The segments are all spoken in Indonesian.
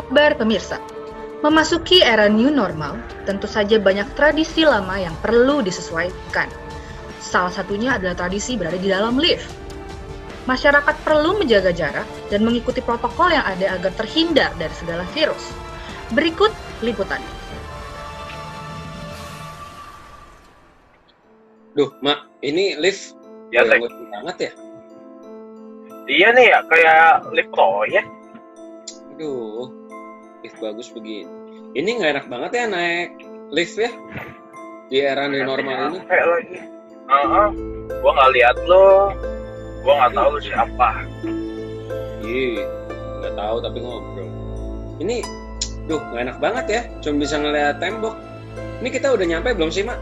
kabar pemirsa? Memasuki era new normal, tentu saja banyak tradisi lama yang perlu disesuaikan. Salah satunya adalah tradisi berada di dalam lift. Masyarakat perlu menjaga jarak dan mengikuti protokol yang ada agar terhindar dari segala virus. Berikut liputannya. Duh, Mak, ini lift Ya, Teh. bagus banget ya? Iya nih ya, kayak lift proyek. Aduh, lift bagus begini. Ini nggak enak banget ya naik lift ya? Di era new normal ini. Kayak lagi. Gua nggak lihat lo. Gua nggak tahu lu siapa. Ih, nggak tahu tapi ngobrol. Ini, duh, nggak enak banget ya. Cuma bisa ngeliat tembok. Ini kita udah nyampe belum sih, Mak?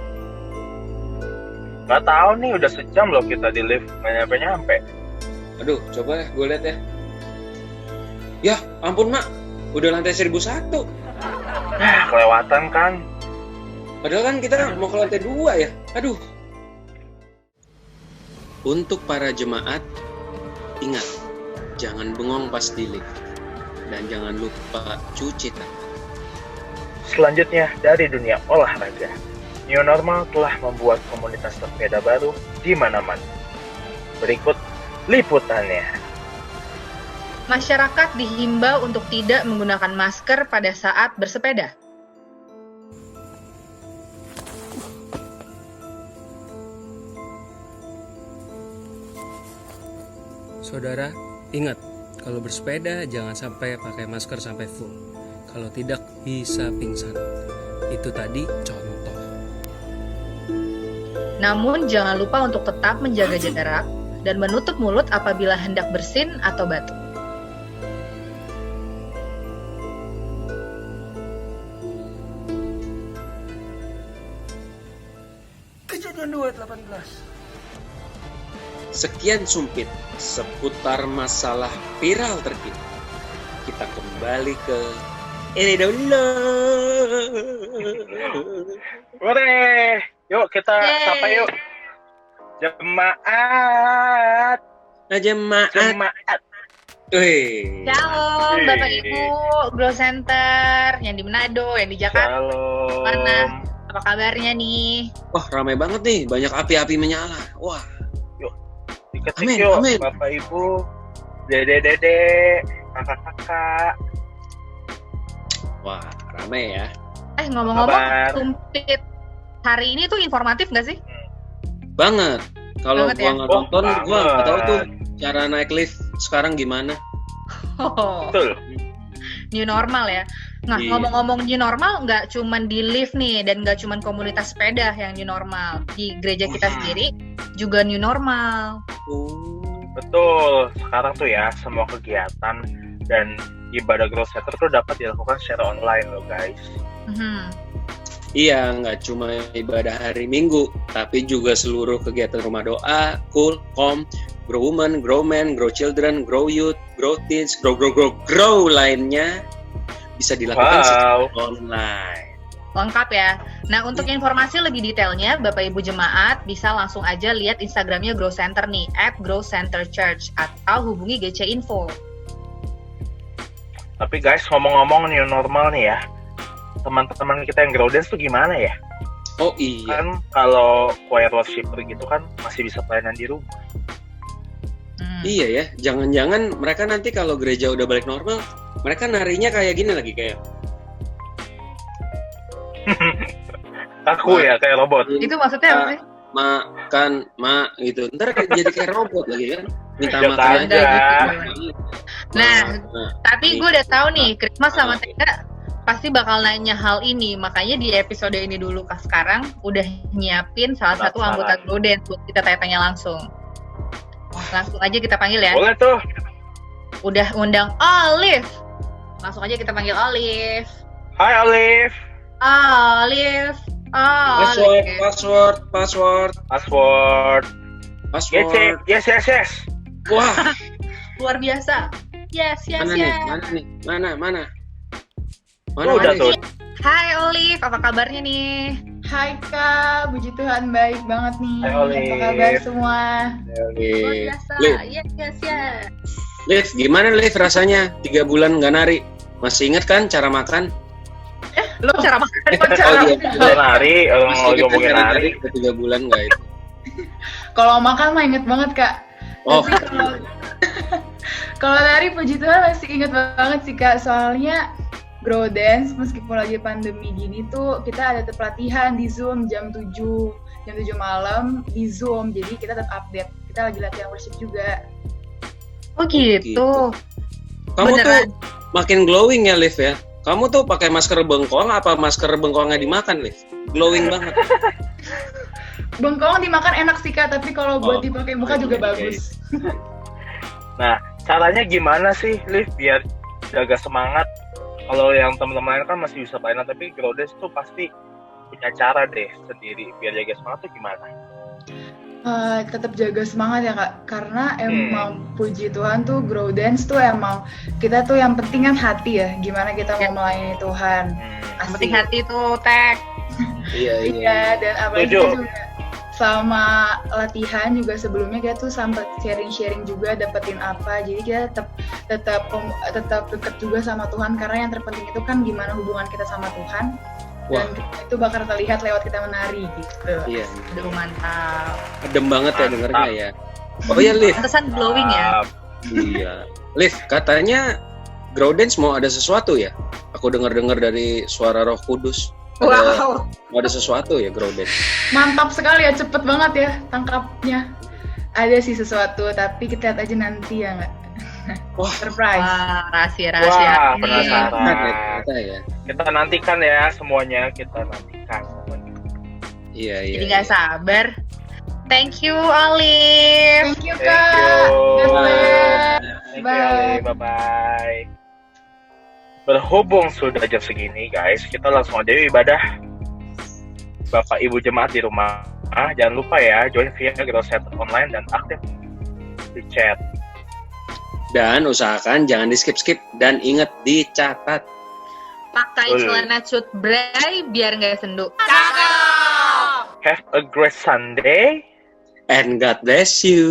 Nggak tahu nih, udah sejam loh kita di lift, nggak nyampe. Aduh, coba deh gue lihat ya. Ya, ampun, Mak. Udah lantai 1001. Kelewatan kan? Padahal kan kita mau ke lantai 2 ya. Aduh. Untuk para jemaat, ingat, jangan bengong pas di lift. Dan jangan lupa cuci tangan. Selanjutnya dari dunia olahraga. New normal telah membuat komunitas sepeda baru di mana-mana. Berikut liputannya. Masyarakat dihimbau untuk tidak menggunakan masker pada saat bersepeda. Saudara, ingat, kalau bersepeda jangan sampai pakai masker sampai full. Kalau tidak bisa pingsan. Itu tadi contoh. Namun jangan lupa untuk tetap menjaga jarak dan menutup mulut apabila hendak bersin atau batuk. Kejadian 218. Sekian sumpit seputar masalah viral terkini. Kita kembali ke ini dulu. Hore! Yuk kita sapa yuk. Jemaat. Jemaat. Wih. Shalom Hey. Bapak Ibu, Grow Center yang di Manado, yang di Jakarta. Shalom. Mana? Apa kabarnya nih? Wah, ramai banget nih, banyak api-api menyala. Wah, Diketik Amin, yuk, amin. Bapak Ibu, dede, kakak-kakak. wah, ramai ya. Ngomong-ngomong, Kabar. sumpit hari ini tuh informatif nggak sih? Banget. Kalau Banget gua ya? nggak nonton, gua nggak tahu tuh banget. cara naik lift sekarang gimana. Oh, Betul. new normal ya. Nah, Iya. ngomong-ngomong new normal, nggak cuman di lift nih, dan nggak cuman komunitas sepeda yang new normal. Di gereja kita sendiri juga new normal. Betul. Sekarang tuh ya, semua kegiatan dan ibadah Grow Center tuh dapat dilakukan secara online loh guys. Mhm. Iya, nggak cuma ibadah hari Minggu, tapi juga seluruh kegiatan rumah doa, cool, com, grow women, grow men, grow children, grow youth, grow teens, grow lainnya bisa dilakukan secara online. Lengkap ya. Nah, untuk informasi lebih detailnya, Bapak Ibu Jemaat bisa langsung aja lihat Instagramnya Grow Center nih, @growcenterchurch, atau hubungi GC Info. Tapi guys, ngomong-ngomong new normal nih ya, teman-teman kita yang Grow Dance tuh gimana ya? Oh iya, Kan kalau choir worshiper gitu kan masih bisa pelayanan di rumah. iya ya. Jangan-jangan mereka nanti kalau gereja udah balik normal, mereka narinya kayak gini lagi kayak. Kaku ya, kayak robot. Itu maksudnya apa sih? Makan, gitu. Ntar jadi kayak robot lagi kan? Minta Ya, makan ada aja. gitu. Nah, tapi gue udah tahu nih, Christmas sama Tega pasti bakal nanya hal ini. Makanya di episode ini dulu sekarang udah nyiapin salah satu Penasaran. anggota Grow Dance buat kita tanya-tanya langsung. Langsung aja kita panggil ya. Boleh tuh. Udah undang Olive. Langsung aja kita panggil Olive. Hai Olive. Olive. Olive. Password. Yes. Wah, Luar biasa. Yes. mana? Udah tuh. Hai Olive, apa kabarnya nih? Hai Kak, puji Tuhan baik banget nih. Hai, Olive. Apa kabar semua? Luar biasa. Liv. Yes. Liv, gimana Liv rasanya 3 bulan nggak nari? Masih ingat kan cara makan? Lo cara makan. Oh iya, Bulan hari, masih mau ingat ngomongin kan hari. udah 3 bulan nggak itu? Kalau makan mah inget banget Kak. Oh, Tapi kalau dari puji Tuhan masih inget banget sih Kak. Soalnya Grow Dance meskipun lagi pandemi gini tuh kita ada tetap pelatihan di Zoom jam 7 malam di Zoom. Jadi kita tetap update. Kita lagi latihan worship juga. Oh gitu. kamu Beneran. tuh makin glowing ya, Liv ya. Kamu tuh pakai masker bengkoang apa masker bengkoangnya dimakan, Liv? Glowing banget. Bengkoang dimakan enak sih Kak, tapi kalau buat Oh, dipakai muka juga oke. bagus. Nah, caranya gimana sih, Liv, biar jaga semangat? Kalau yang teman-teman lain kan masih bisa mainan, tapi Grow Dance tuh pasti punya cara deh sendiri. Biar jaga semangat tuh gimana? Tetap jaga semangat ya Kak, karena emang puji Tuhan tuh Grow Dance tuh emang kita tuh yang penting kan hati ya, gimana kita mau melayani Tuhan. Yang penting hati tuh, Tek. Iya. Iya, dan apalagi Setuju. kita juga selama latihan juga sebelumnya kita tuh sempat sharing-sharing juga dapetin apa, jadi kita tetap dekat juga sama Tuhan, karena yang terpenting itu kan gimana hubungan kita sama Tuhan. Dan itu bakal terlihat lewat kita menari gitu. Iya. Aduh, mantap. Adem banget ya Mantap. dengernya ya. Oh iya, Liv. Pantesan glowing ya. Iya. Liv, katanya Grow Dance mau ada sesuatu ya? Aku dengar-dengar dari suara Roh Kudus. Wow. Mau ada sesuatu ya Grow Dance? Mantap sekali ya, cepet banget ya tangkapnya. Ada sih sesuatu, tapi kita lihat aja nanti ya nggak? Wah. Surprise. Wah, rahasia. Wah, Nih. penasaran. Ternyata ya. Kita nantikan ya semuanya, kita nantikan semuanya. Iya. Jadi nggak sabar. Thank you, Alif. Thank you Thank Kak. you. God bless. Thank you, Bye. Ali. Bye-bye. Berhubung sudah jam segini, guys, kita langsung aja yuk ibadah. Bapak Ibu jemaat di rumah, jangan lupa ya, join via Grow Center online dan aktif di chat. Dan usahakan jangan di-skip-skip dan ingat dicatat. Pakai Betul. celana cut bray biar nggak sendu. Have a great Sunday. And God bless you.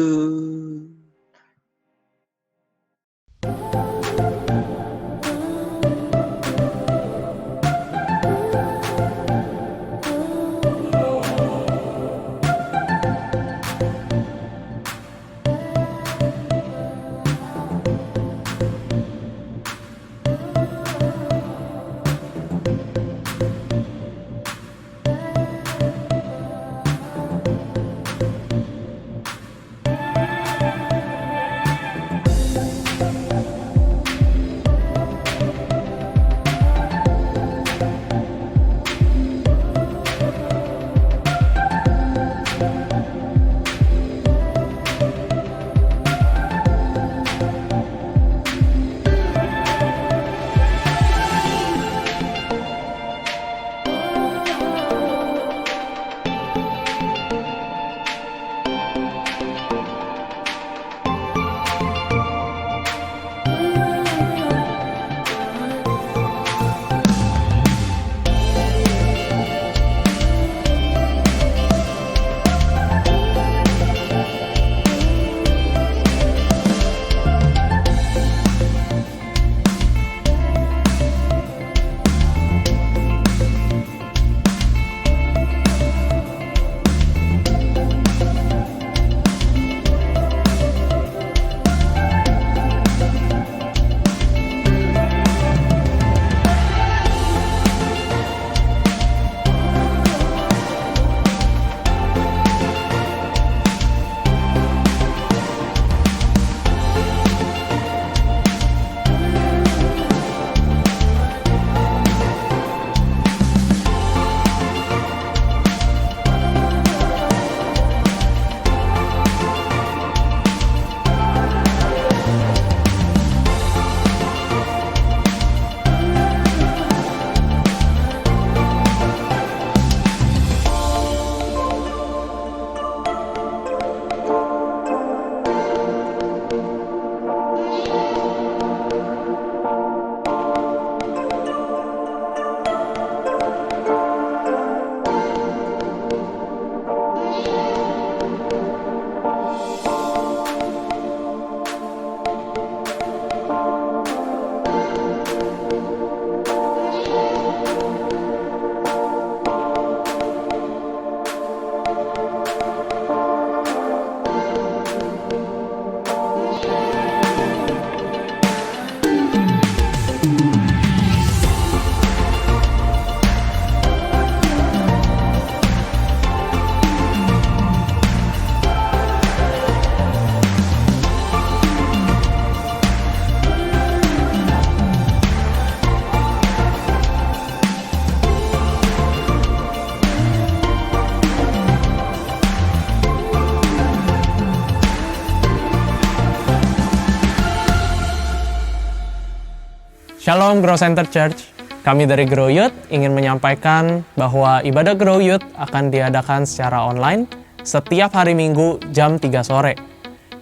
Shalom Grow Center Church. Kami dari Grow Youth ingin menyampaikan bahwa ibadah Grow Youth akan diadakan secara online setiap hari Minggu jam 3 sore.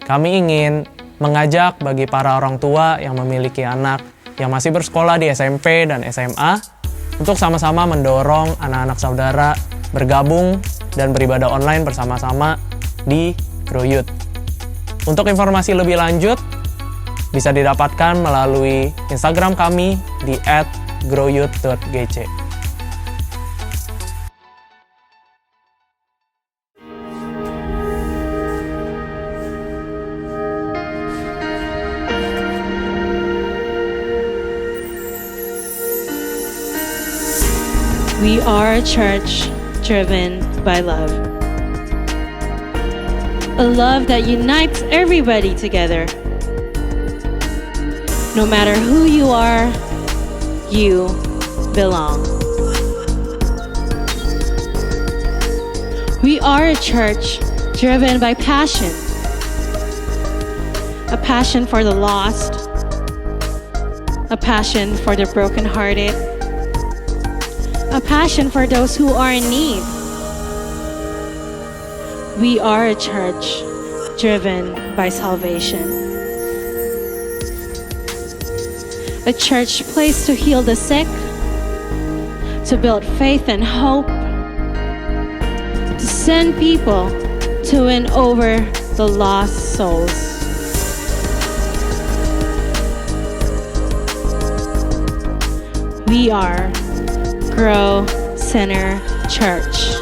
Kami ingin mengajak bagi para orang tua yang memiliki anak yang masih bersekolah di SMP dan SMA untuk sama-sama mendorong anak-anak saudara bergabung dan beribadah online bersama-sama di Grow Youth. Untuk informasi lebih lanjut, bisa didapatkan melalui Instagram kami di @growyouth.gc. We are a church driven by love. A love that unites everybody together. No matter who you are, you belong. We are a church driven by passion. A passion for the lost. A passion for the brokenhearted. A passion for those who are in need. We are a church driven by salvation. A church place to heal the sick, to build faith and hope, to send people to win over the lost souls. We are Grow Center Church.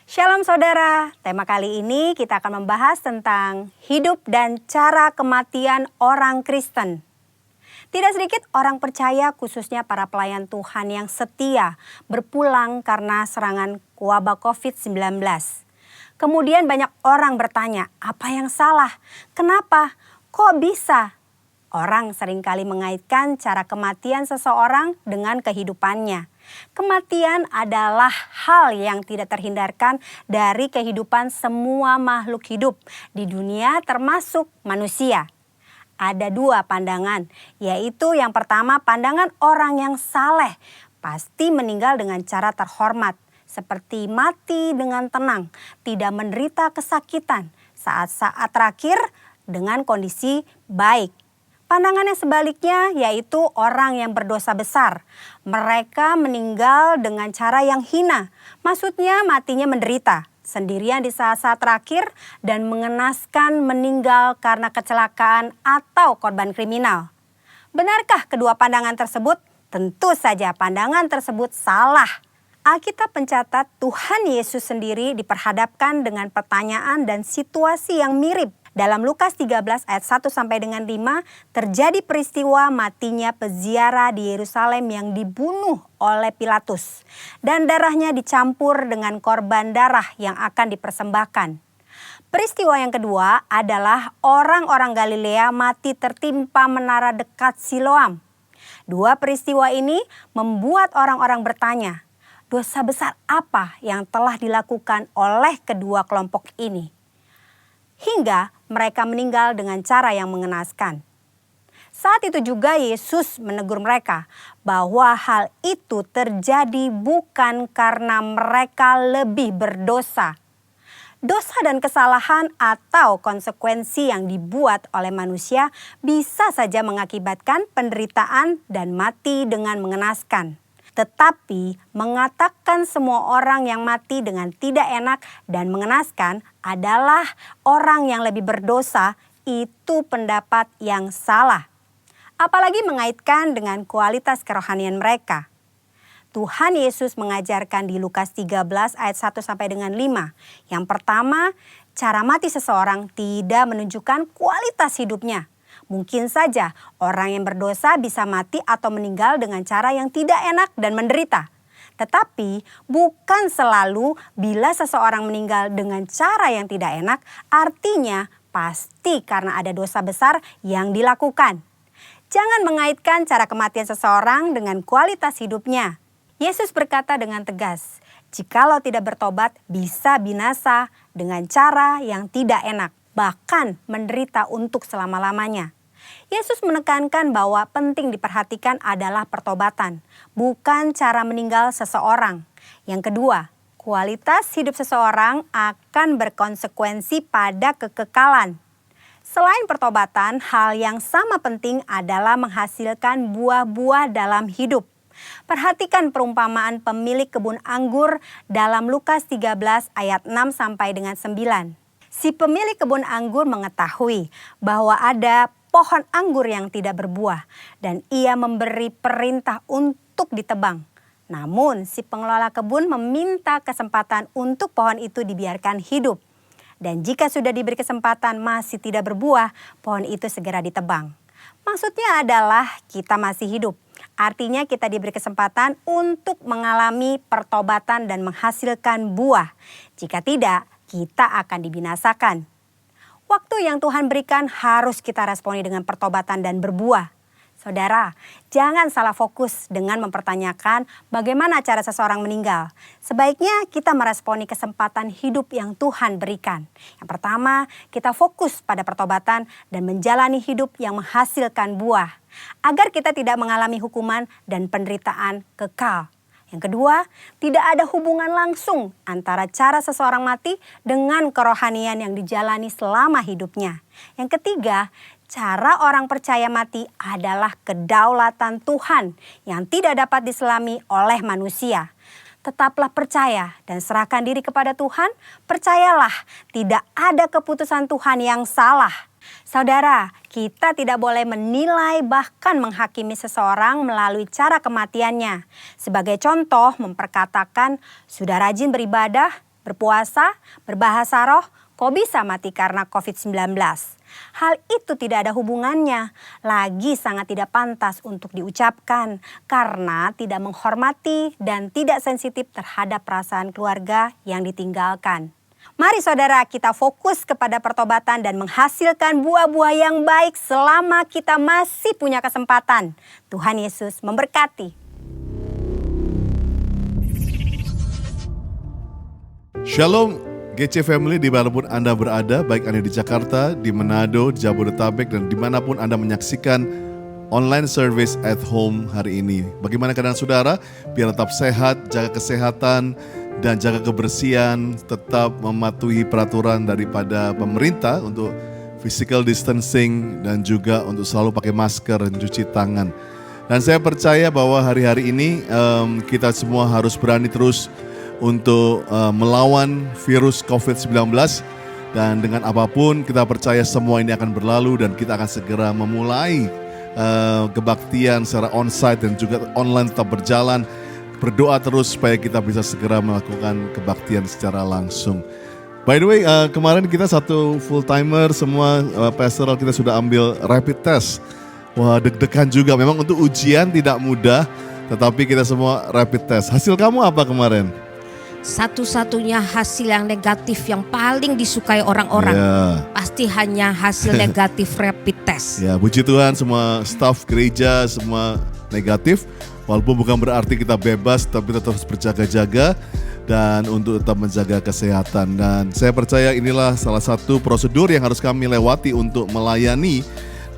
Shalom saudara, tema kali ini kita akan membahas tentang hidup dan cara kematian orang Kristen. Tidak sedikit orang percaya, khususnya para pelayan Tuhan yang setia, berpulang karena serangan wabah COVID-19. Kemudian banyak orang bertanya, apa yang salah? Kenapa? Kok bisa? Orang seringkali mengaitkan cara kematian seseorang dengan kehidupannya. Kematian adalah hal yang tidak terhindarkan dari kehidupan semua makhluk hidup di dunia termasuk manusia. Ada dua pandangan, yaitu yang pertama pandangan orang yang saleh pasti meninggal dengan cara terhormat, seperti mati dengan tenang, tidak menderita kesakitan, saat-saat terakhir dengan kondisi baik. Pandangan yang sebaliknya yaitu orang yang berdosa besar. Mereka meninggal dengan cara yang hina. Maksudnya matinya menderita, sendirian di saat-saat terakhir dan mengenaskan meninggal karena kecelakaan atau korban kriminal. Benarkah kedua pandangan tersebut? Tentu saja pandangan tersebut salah. Alkitab mencatat Tuhan Yesus sendiri diperhadapkan dengan pertanyaan dan situasi yang mirip. Dalam Lukas 13 ayat 1 sampai dengan 5 terjadi peristiwa matinya peziarah di Yerusalem yang dibunuh oleh Pilatus dan darahnya dicampur dengan korban darah yang akan dipersembahkan. Peristiwa yang kedua adalah orang-orang Galilea mati tertimpa menara dekat Siloam. Dua peristiwa ini membuat orang-orang bertanya, dosa besar apa yang telah dilakukan oleh kedua kelompok ini? Hingga mereka meninggal dengan cara yang mengenaskan. Saat itu juga Yesus menegur mereka bahwa hal itu terjadi bukan karena mereka lebih berdosa. Dosa dan kesalahan atau konsekuensi yang dibuat oleh manusia bisa saja mengakibatkan penderitaan dan mati dengan mengenaskan. Tetapi mengatakan semua orang yang mati dengan tidak enak dan mengenaskan adalah orang yang lebih berdosa, itu pendapat yang salah. Apalagi mengaitkan dengan kualitas kerohanian mereka. Tuhan Yesus mengajarkan di Lukas 13 ayat 1 sampai dengan 5. Yang pertama, cara mati seseorang tidak menunjukkan kualitas hidupnya. Mungkin saja orang yang berdosa bisa mati atau meninggal dengan cara yang tidak enak dan menderita. Tetapi bukan selalu bila seseorang meninggal dengan cara yang tidak enak, artinya pasti karena ada dosa besar yang dilakukan. Jangan mengaitkan cara kematian seseorang dengan kualitas hidupnya. Yesus berkata dengan tegas, jikalau tidak bertobat bisa binasa dengan cara yang tidak enak, bahkan menderita untuk selama-lamanya. Yesus menekankan bahwa penting diperhatikan adalah pertobatan, bukan cara meninggal seseorang. Yang kedua, kualitas hidup seseorang akan berkonsekuensi pada kekekalan. Selain pertobatan, hal yang sama penting adalah menghasilkan buah-buah dalam hidup. Perhatikan perumpamaan pemilik kebun anggur dalam Lukas 13 ayat 6 sampai dengan 9. Si pemilik kebun anggur mengetahui bahwa ada pohon anggur yang tidak berbuah dan ia memberi perintah untuk ditebang. Namun si pengelola kebun meminta kesempatan untuk pohon itu dibiarkan hidup. Dan jika sudah diberi kesempatan masih tidak berbuah, pohon itu segera ditebang. Maksudnya adalah kita masih hidup. Artinya kita diberi kesempatan untuk mengalami pertobatan dan menghasilkan buah. Jika tidak, kita akan dibinasakan. Waktu yang Tuhan berikan harus kita responi dengan pertobatan dan berbuah. Saudara, jangan salah fokus dengan mempertanyakan bagaimana cara seseorang meninggal. Sebaiknya kita meresponi kesempatan hidup yang Tuhan berikan. Yang pertama, kita fokus pada pertobatan dan menjalani hidup yang menghasilkan buah, agar kita tidak mengalami hukuman dan penderitaan kekal. Yang kedua, tidak ada hubungan langsung antara cara seseorang mati dengan kerohanian yang dijalani selama hidupnya. Yang ketiga, cara orang percaya mati adalah kedaulatan Tuhan yang tidak dapat diselami oleh manusia. Tetaplah percaya dan serahkan diri kepada Tuhan. Percayalah, tidak ada keputusan Tuhan yang salah. Saudara, kita tidak boleh menilai bahkan menghakimi seseorang melalui cara kematiannya. Sebagai contoh, memperkatakan, sudah rajin beribadah, berpuasa, berbahasa roh, kok bisa mati karena COVID-19? Hal itu tidak ada hubungannya, lagi sangat tidak pantas untuk diucapkan karena tidak menghormati dan tidak sensitif terhadap perasaan keluarga yang ditinggalkan. Mari saudara, kita fokus kepada pertobatan dan menghasilkan buah-buah yang baik selama kita masih punya kesempatan. Tuhan Yesus memberkati. Shalom GC Family dimanapun Anda berada, baik Anda di Jakarta, di Manado, di Jabodetabek, dan dimanapun Anda menyaksikan online service at home hari ini. Bagaimana keadaan saudara? Biar tetap sehat, jaga kesehatan, dan jaga kebersihan, tetap mematuhi peraturan daripada pemerintah untuk physical distancing dan juga untuk selalu pakai masker dan cuci tangan. Dan saya percaya bahwa hari-hari ini kita semua harus berani terus untuk melawan virus COVID-19, dan dengan apapun kita percaya semua ini akan berlalu dan kita akan segera memulai kebaktian secara onsite dan juga online tetap berjalan. Berdoa terus supaya kita bisa segera melakukan kebaktian secara langsung. By the way, kemarin kita satu full timer semua pastoral kita sudah ambil rapid test. Wah, deg-degan juga. Memang untuk ujian tidak mudah, tetapi kita semua rapid test. Hasil kamu apa kemarin? Satu-satunya hasil yang negatif yang paling disukai orang-orang, pasti hanya hasil negatif rapid test. Ya, puji Tuhan semua staf gereja semua negatif. Walaupun bukan berarti kita bebas, tapi kita terus berjaga-jaga dan untuk tetap menjaga kesehatan. Dan saya percaya inilah salah satu prosedur yang harus kami lewati untuk melayani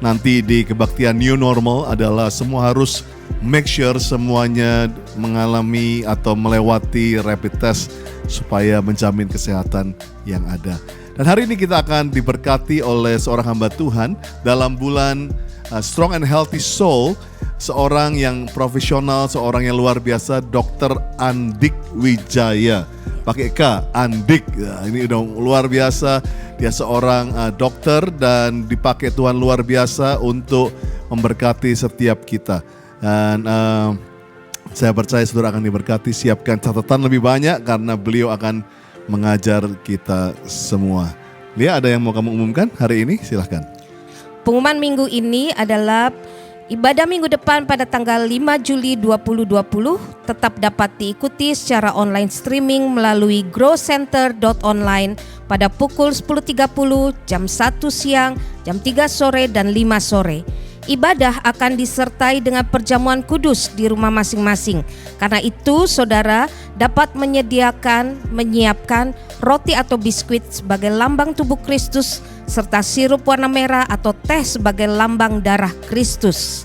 nanti di kebaktian new normal adalah semua harus make sure semuanya mengalami atau melewati rapid test supaya menjamin kesehatan yang ada. Dan hari ini kita akan diberkati oleh seorang hamba Tuhan dalam bulan Strong and Healthy Soul. Seorang yang profesional, seorang yang luar biasa, Dr. Andik Wijaya. Pakai K, Andik. Ya, ini udah luar biasa. Dia seorang dokter dan dipakai Tuhan luar biasa untuk memberkati setiap kita. Dan saya percaya saudara akan diberkati. Siapkan catatan lebih banyak karena beliau akan mengajar kita semua. Lia, ada yang mau kamu umumkan hari ini? Silahkan. Pengumuman minggu ini adalah Ibadah minggu depan pada tanggal 5 Juli 2020 tetap dapat diikuti secara online streaming melalui growcenter.online pada pukul 10.30, jam 1 siang, jam 3 sore, dan 5 sore. Ibadah akan disertai dengan perjamuan kudus di rumah masing-masing. Karena itu, saudara dapat menyiapkan roti atau biskuit sebagai lambang tubuh Kristus, serta sirup warna merah atau teh sebagai lambang darah Kristus.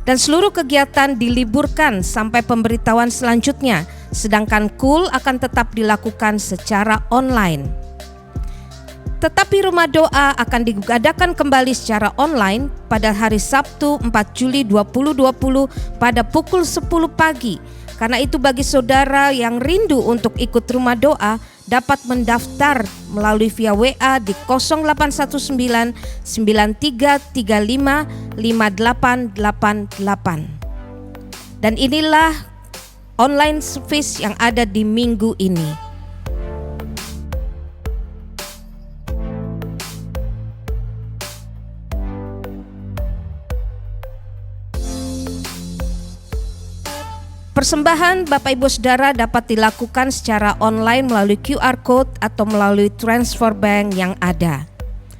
Dan seluruh kegiatan diliburkan sampai pemberitahuan selanjutnya, sedangkan KUL akan tetap dilakukan secara online. Tetapi rumah doa akan diadakan kembali secara online pada hari Sabtu 4 Juli 2020 pada pukul 10 pagi. Karena itu bagi saudara yang rindu untuk ikut rumah doa dapat mendaftar melalui via WA di 0819 9335 5888. Dan inilah online service yang ada di minggu ini. Persembahan Bapak Ibu Saudara dapat dilakukan secara online melalui QR Code atau melalui transfer bank yang ada.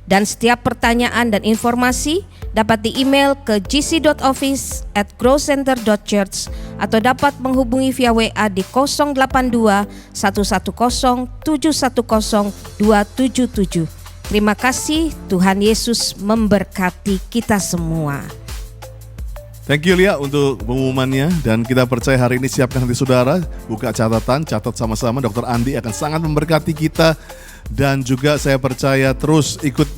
Dan setiap pertanyaan dan informasi dapat di-email ke gc.office@growcenter.church atau dapat menghubungi via WA di 082 110 710 277. Terima kasih, Tuhan Yesus memberkati kita semua. Thank you Lia untuk pengumumannya, dan kita percaya hari ini siapkan hati saudara, buka catatan, catat sama-sama. Dr. Andi akan sangat memberkati kita, dan juga saya percaya terus ikut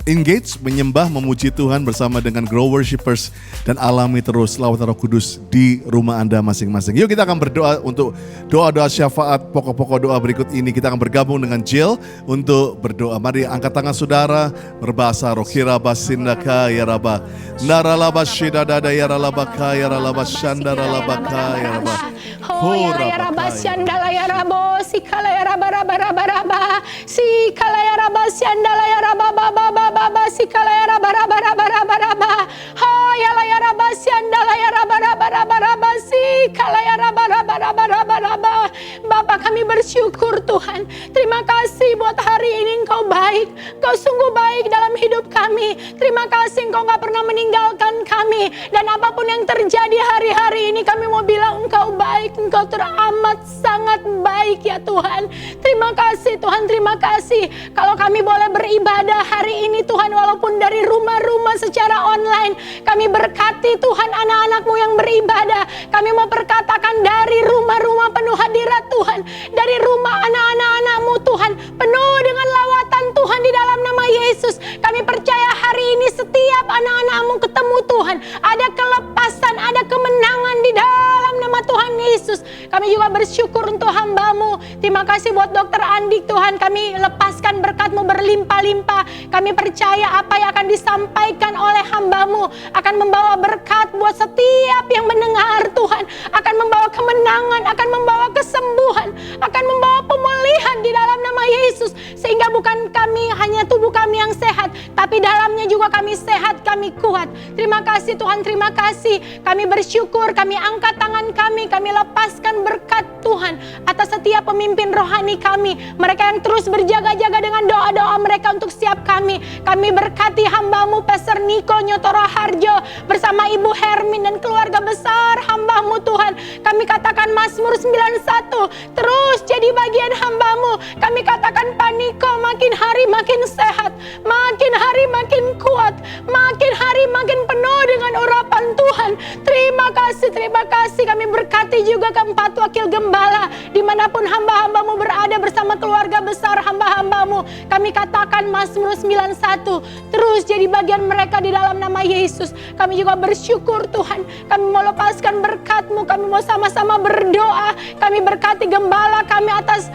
engage, menyembah, memuji Tuhan bersama dengan Grow Worshipers, dan alami terus lawatan Roh Kudus di rumah Anda masing-masing. Yuk kita akan berdoa untuk doa-doa syafaat, pokok-pokok doa berikut ini. Kita akan bergabung dengan Jill untuk berdoa. Mari angkat tangan saudara, berbahasa roh. Kirabasindaka ya Rabba, naralaba shidadada ya ralabaka ya ralaba shandara labaka ya Rabba. Oh ya Rabba shandala ya Rabbo, sikala ya Rabba Rabba Rabba Rabba, sikala ya Rabba shandala ya Rabba Baba Baba, sikala ya Rabba Rabba Rabba Rabba Rabba. Oh ya Rabba shandala ya Rabba Rabba Rabba Rabba, sikala ya Rabba Rabba Rabba Rabba Rabba. Bapa, kami bersyukur Tuhan. Terima kasih buat hari ini Engkau baik. Engkau sungguh baik dalam hidup kami. Terima kasih Engkau gak pernah meninggalkan kami. Dan apapun yang terjadi hari-hari ini, kami mau bilang Engkau baik. Engkau teramat sangat baik ya Tuhan. Terima kasih Tuhan, terima kasih. Kalau kami boleh beribadah hari ini Tuhan, walaupun dari rumah-rumah secara online, kami berkati Tuhan anak-anak-Mu yang beribadah. Kami mau perkatakan dari rumah-rumah penuh hadirat Tuhan, dari rumah anak-anak-anak-Mu Tuhan, penuh dengan lawatan Tuhan di dalam nama Yesus. Kami percaya hari ini setiap anak-anak-Mu ketemu Tuhan, ada kelepasan, ada kemenangan di dalam nama Tuhan Yesus. Kami juga bersyukur untuk hamba-Mu. Terima kasih buat Dr. Andi Tuhan, kami lepaskan berkat-Mu berlimpah-limpah. Kami percaya apa yang akan disampaikan oleh hamba-Mu akan membawa berkat buat setiap yang mendengar Tuhan, akan membawa kemenangan, akan membawa kesembuhan, akan membawa pemulihan di dalam nama Yesus. Sehingga bukan kami hanya tubuh kami yang sehat, tapi dalamnya juga kami sehat, kami kuat. Terima kasih Tuhan, terima kasih. Kami bersyukur, kami angkat tangan kami lepaskan berkat Tuhan atas setiap pemimpin rohani kami. Mereka yang terus berjaga-jaga dengan doa-doa mereka untuk setiap kami. Kami berkati hamba-Mu Pastor Niko Nyotoro Harjo bersama Ibu Hermin dan keluarga besar hamba-Mu Tuhan. Kami katakan Mazmur 91 terus jadi bagian hamba-Mu. Kami katakan Pak Niko makin hari makin sehat, makin hari makin kuat, makin hari makin penuh dengan urapan Tuhan. Terima kasih, terima kasih. Kami berkati juga keempat wakil gembala dimanapun hamba-hamba-Mu berada bersama keluarga besar hamba-hamba-Mu. Kami katakan Mazmur 91 terus jadi bagian mereka di dalam nama Yesus. Kami juga bersyukur Tuhan, kami mau lepaskan berkat-Mu, kami mau sama-sama berdoa. Kami berkati gembala kami atas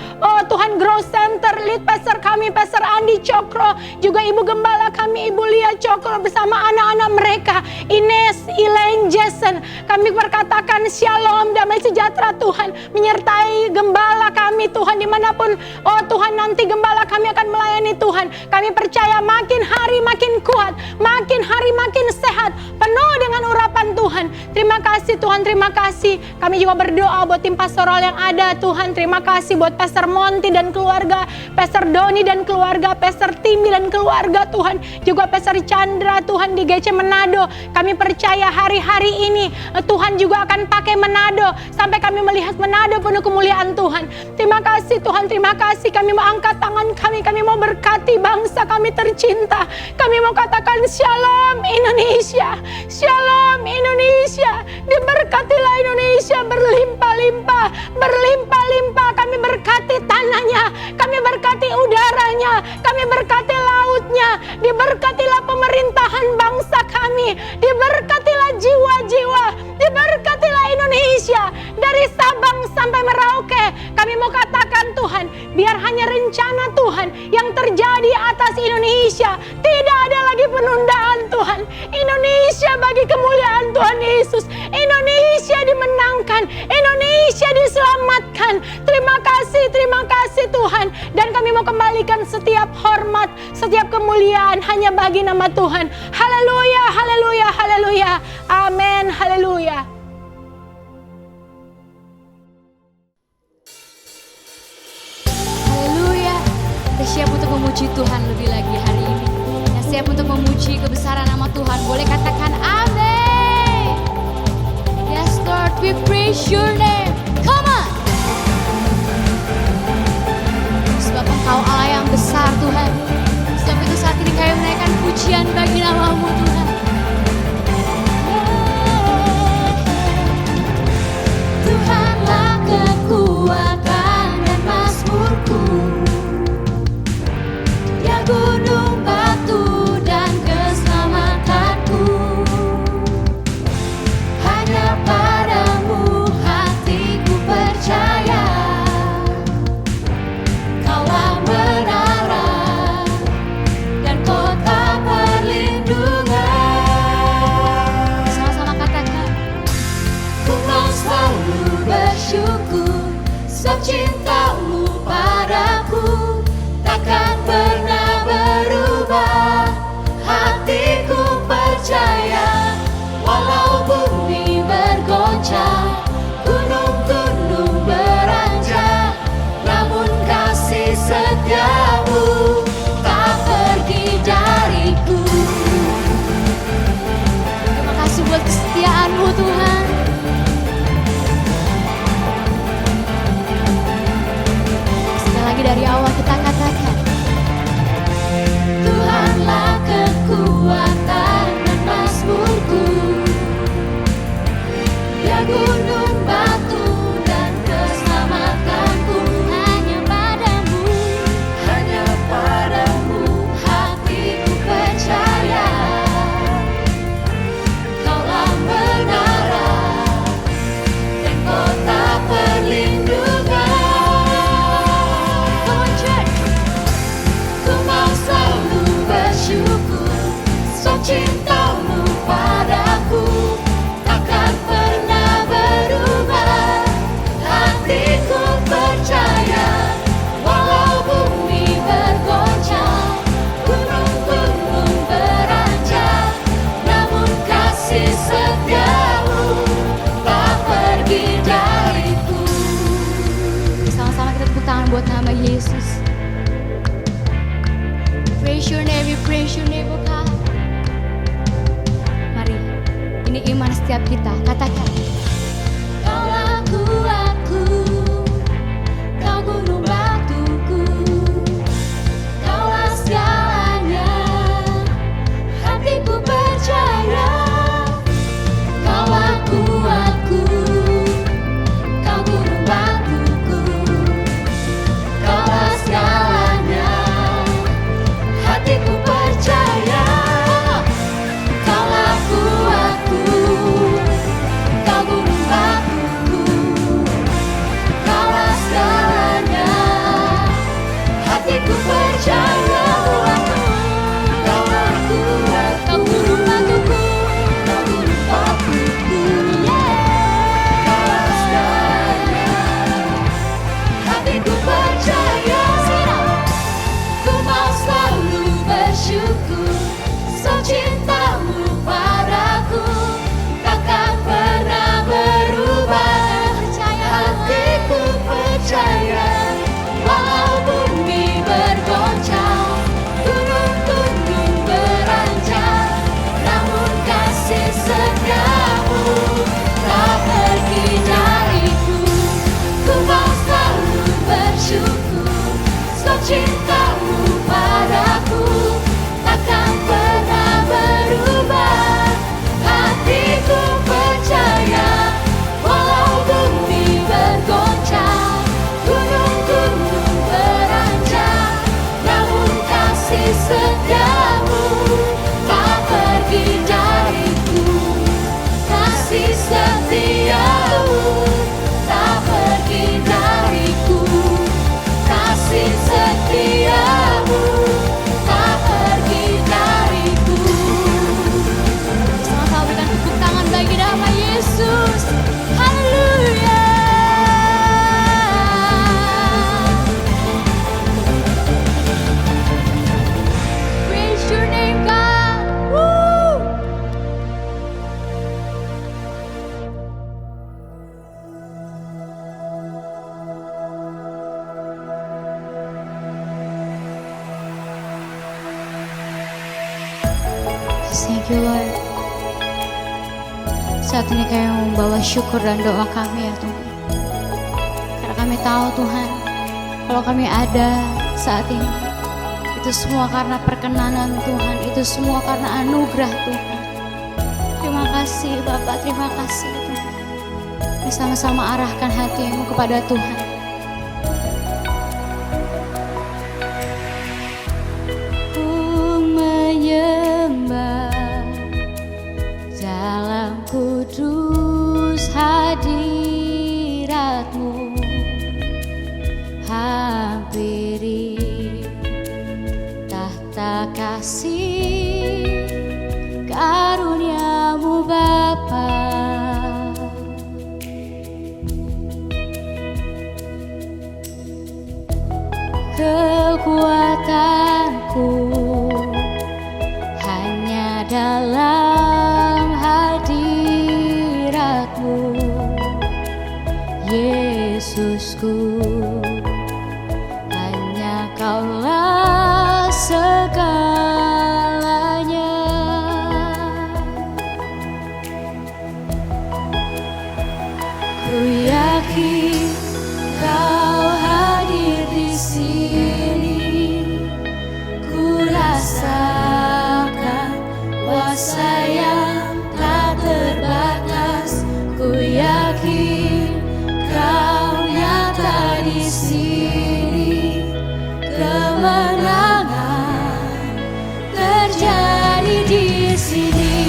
Tuhan Grow Center, lead pastor kami Pastor Andi Cokro, juga ibu gembala kami Ibu Lia Cokro bersama anak-anak mereka Ines, Elaine, Jason. Kami berkatakan shalom, damai sejahtera Tuhan menyertai gembala kami Tuhan dimanapun Tuhan nanti gembala kami akan melayani Tuhan. Kami percaya makin hari makin kuat, makin hari makin sehat, penuh dengan urapan Tuhan. Terima kasih Tuhan, terima kasih. Kami juga berdoa buat tim pastoral yang ada Tuhan. Terima kasih buat Pastor Monty dan keluarga, Pastor Doni dan keluarga, Pastor Timmy dan keluarga Tuhan. Juga Pastor Chandra Tuhan di GC Manado. Kami percaya hari-hari ini Tuhan juga akan pakai Manado sampai kami melihat Manado penuh kemuliaan Tuhan. Terima kasih Tuhan, terima kasih. Kami mau angkat tangan kami mau berkati bangsa kami tercinta. Kami mau katakan Shalom Indonesia, Shalom Indonesia. Diberkatilah Indonesia berlimpah-limpah, berlimpah-limpah. Kami berkati tanahnya, kami berkati udaranya, kami berkati lautnya. Diberkatilah pemerintahan bangsa kami, diberkatilah jiwa-jiwa, diberkatilah Indonesia dari Sabang sampai Merauke. Kami mau katakan Tuhan, biar hanya rencana Tuhan yang terjadi atas Indonesia. Tidak ada lagi penundaan Tuhan. Indonesia bagi kemuliaan Tuhan Yesus. Indonesia dimenangkan, Indonesia diselamatkan. Terima kasih Tuhan. Dan kami mau kembalikan setiap hormat, setiap kemuliaan hanya bagi nama Tuhan. Haleluya, haleluya, haleluya. Amin, haleluya. Haleluya. Kita siap untuk memuji Tuhan lebih lagi hari ini. Kita siap untuk memuji kebesaran nama Tuhan. Boleh katakan amin. Yes Lord, we praise your name. Come on. Sebab Engkau Allah yang besar Tuhan. Sebab itu saat ini kami menaikkan pujian bagi nama-Mu Tuhan. Tuhanlah kekuatan dan mazmurku. Dia gunung batu dan keselamatanku. Hanya padamu hatiku percaya. Kaulah menara dan kota perlindungan. Sama-sama katakan. Ku mau selalu bersyukur, sebab cinta-Mu padaku takkan pernah berubah. Hatiku percaya, walau bumi bergoncang, gunung-gunung beranjak, namun kasih setia-Mu tak pergi dariku. Terima kasih buat kesetiaan-Mu Tuhan. Sekali lagi dari awal kita katakan, Tuhanlah kekuatan dan mazmurku. Dia gunung batu dan keselamatanku. Hanya padamu hatiku percaya. Kaulah menara dan kota perlindungan. Come on church. Ku mau selalu bersyukur, sebab cinta-Mu padaku takkan pernah berubah. Hatiku percaya, walau bumi bergoncang, gunung-gunung beranjak, namun kasih setia-Mu tak pergi dariku. Sama-sama kita tepuk tangan buat nama Yesus. Praise your name, we praise your name, oh God. Mari, ini iman setiap kita. Katakan. Kaulah kuatku, Kau gunung batuku, Kaulah segalanya, hatiku percaya. Kaulah kuatku, Kau gunung batuku, Kaulah segalanya, hatiku percaya. Kaulah kuatku, Kau Thank you Lord. Saat ini kami membawa syukur dan doa kami ya Tuhan. Karena kami tahu Tuhan, kalau kami ada saat ini, itu semua karena perkenanan Tuhan, itu semua karena anugerah Tuhan. Terima kasih Bapak, terima kasih Tuhan. Mari sama-sama arahkan hatimu kepada Tuhan. Kudus hadirat-Mu, hampiri tahta kasih karunia-Mu Bapa. Kekuatanku hanya dalam hadirat-Mu, Yesusku, hanya Kaulah segalanya. Ku yakin Kau hadir di sini, ku rasakan kuasa yang tak terbatas. Ku yakin Kau nyata di sini, kemenangan terjadi di sini.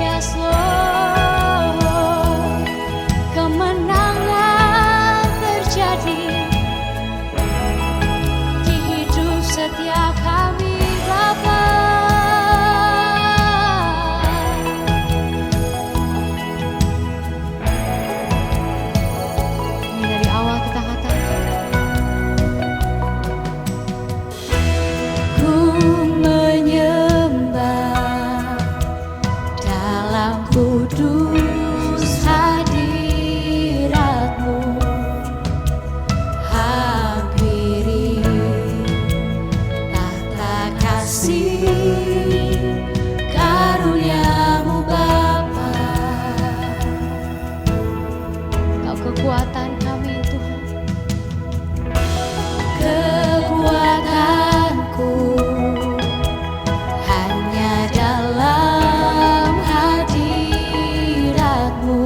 Yes Lord, kemenangan terjadi di hidup setiap kami Bapa. Ini dari awal kita katakan, ku menyembah dalam kudus hadirat-Mu, hampiri tahta kasih karunia-Mu Bapa. Kau kekuatan kami Tuhan, kekuatanku hanya dalam hadirat-Mu,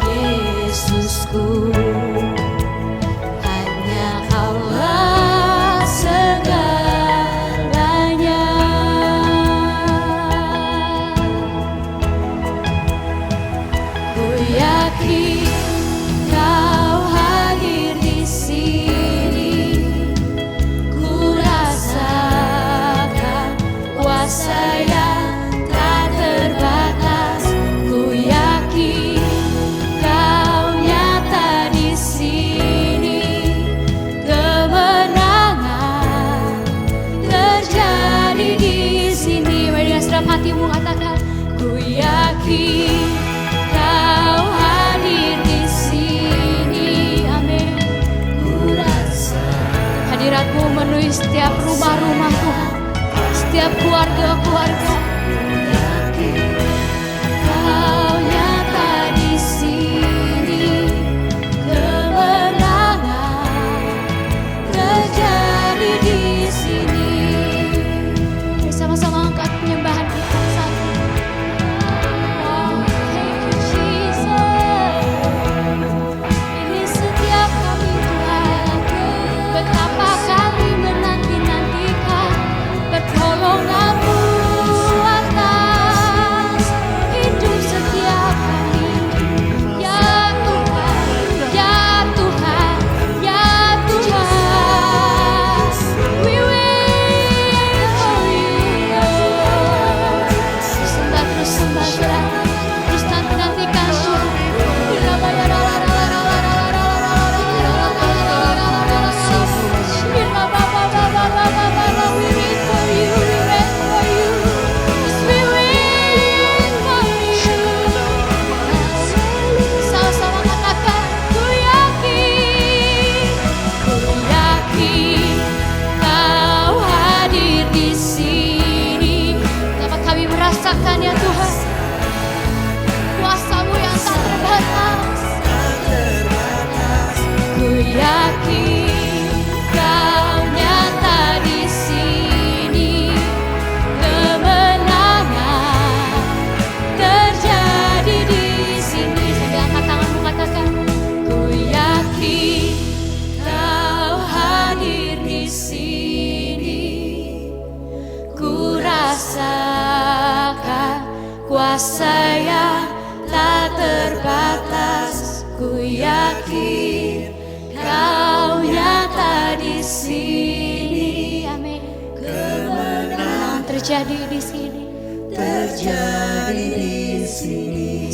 Yesusku, hanya Kaulah segalanya. Ku yakin Kau hadir di sini, ku rasakan kuasa yang tak terbatas. Ku yakin Kau nyata di sini, kemenangan terjadi di sini. Mari dengan segenap hatimu katakan, ku yakin Kau hadir di sini. Amin. Ku rasa hadirat-Mu memenuhi setiap rumah-rumah Tuhan, setiap keluarga-keluarga. Kau nyata di sini, kemenangan terjadi di sini. Mari sama-sama angkat penyembahan kita saat ini. Oh, thank you Jesus. Ini setiap kami Tuhan, betapa kami menanti-nantikan pertolongan-Mu. kuasa yang tak terbatas. Ku yakin Kau nyata di sini. Amin. Kemenangan terjadi di sini. Terjadi di sini.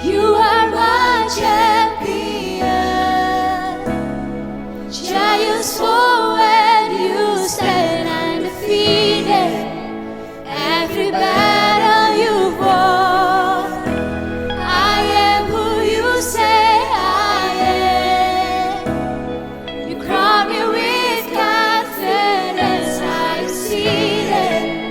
You are my champion. Giants fall when you stand undefeated. Every battle you won. I am who you say I am. You crown me with confidence. I am seated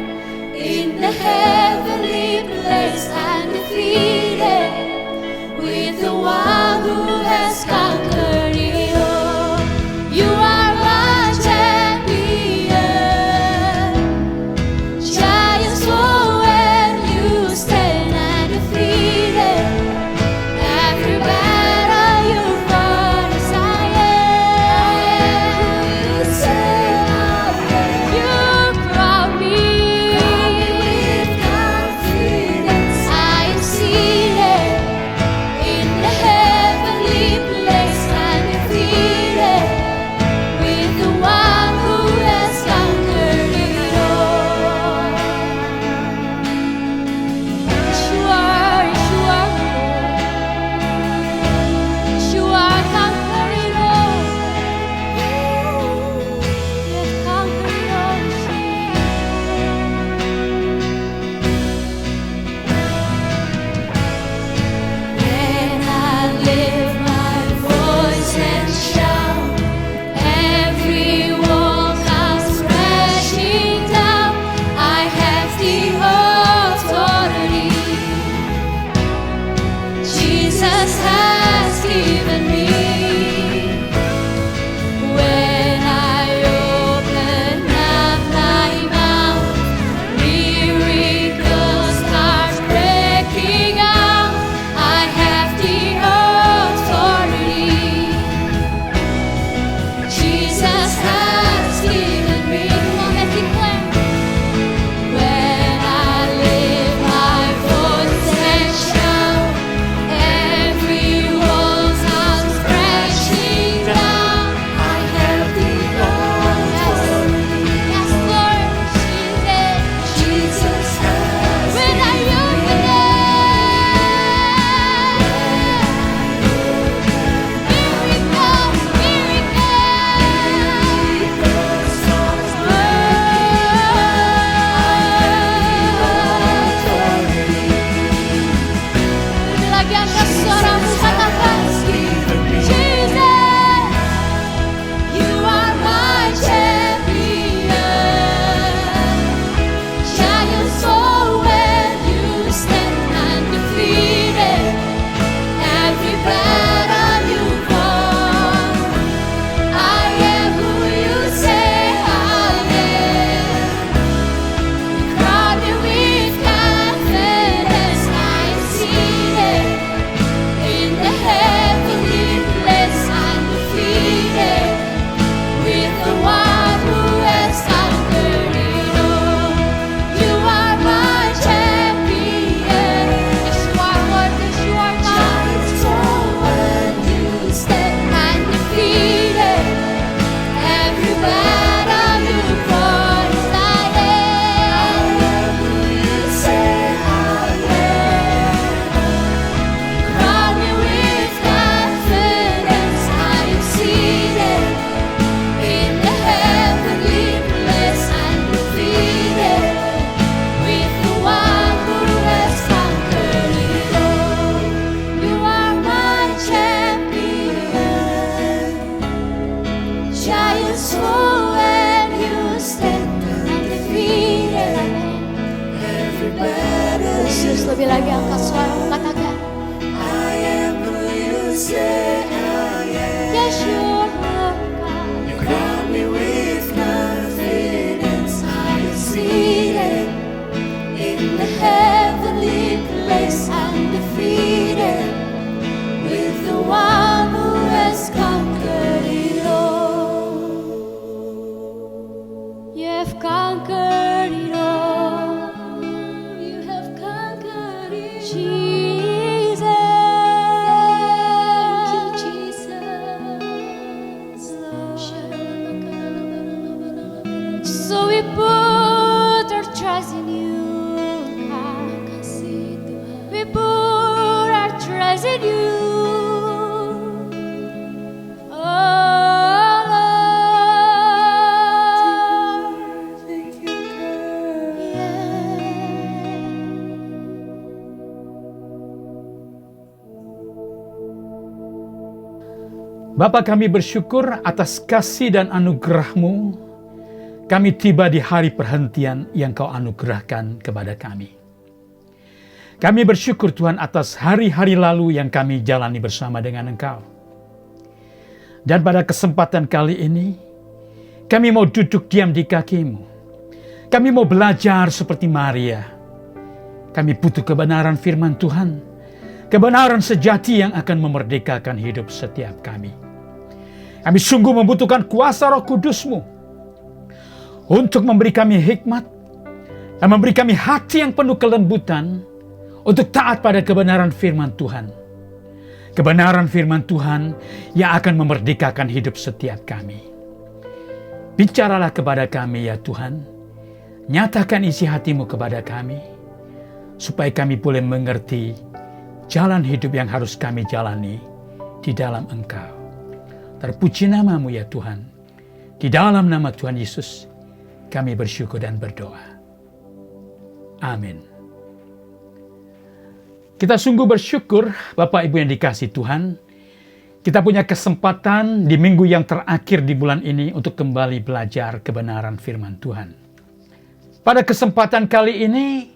You have conquered it all. You have conquered it all. Jesus. Thank you, Jesus. So we put our trust in you. We put our trust in you. Bapa, kami bersyukur atas kasih dan anugerah-Mu. Kami tiba di hari perhentian yang Kau anugerahkan kepada kami. Kami bersyukur Tuhan atas hari-hari lalu yang kami jalani bersama dengan Engkau. Dan pada kesempatan kali ini, kami mau duduk diam di kaki-Mu. Kami mau belajar seperti Maria. Kami butuh kebenaran firman Tuhan. Kebenaran sejati yang akan memerdekakan hidup setiap kami. Kami sungguh membutuhkan kuasa Roh Kudus-Mu untuk memberi kami hikmat dan memberi kami hati yang penuh kelembutan untuk taat pada kebenaran firman Tuhan. Kebenaran firman Tuhan yang akan memerdekakan hidup setiap kami. Bicaralah kepada kami ya Tuhan. Nyatakan isi hati-Mu kepada kami, supaya kami boleh mengerti jalan hidup yang harus kami jalani di dalam Engkau. Terpuji nama-Mu ya Tuhan. Di dalam nama Tuhan Yesus, kami bersyukur dan berdoa. Amin. Kita sungguh bersyukur, Bapak Ibu yang dikasihi Tuhan. Kita punya kesempatan di minggu yang terakhir di bulan ini untuk kembali belajar kebenaran firman Tuhan. Pada kesempatan kali ini,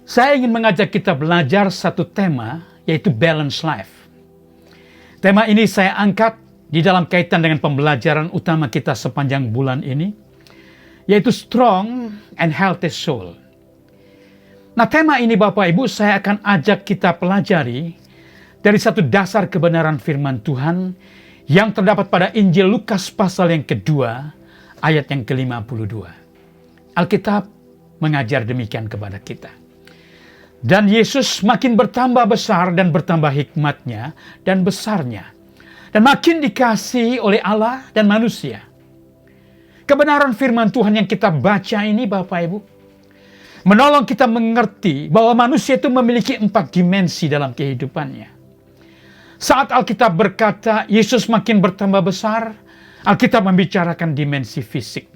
saya ingin mengajak kita belajar satu tema, yaitu balance life. Tema ini saya angkat di dalam kaitan dengan pembelajaran utama kita sepanjang bulan ini, yaitu strong and healthy soul. Nah, tema ini Bapak Ibu saya akan ajak kita pelajari dari satu dasar kebenaran firman Tuhan yang terdapat pada Injil Lukas pasal yang kedua, ayat yang ke-52. Alkitab mengajar demikian kepada kita. Dan Yesus makin bertambah besar dan bertambah hikmatnya dan besarnya, dan makin dikasihi oleh Allah dan manusia. Kebenaran firman Tuhan yang kita baca ini Bapak Ibu, menolong kita mengerti bahwa manusia itu memiliki 4 dimensi dalam kehidupannya. Saat Alkitab berkata Yesus makin bertambah besar, Alkitab membicarakan dimensi fisik.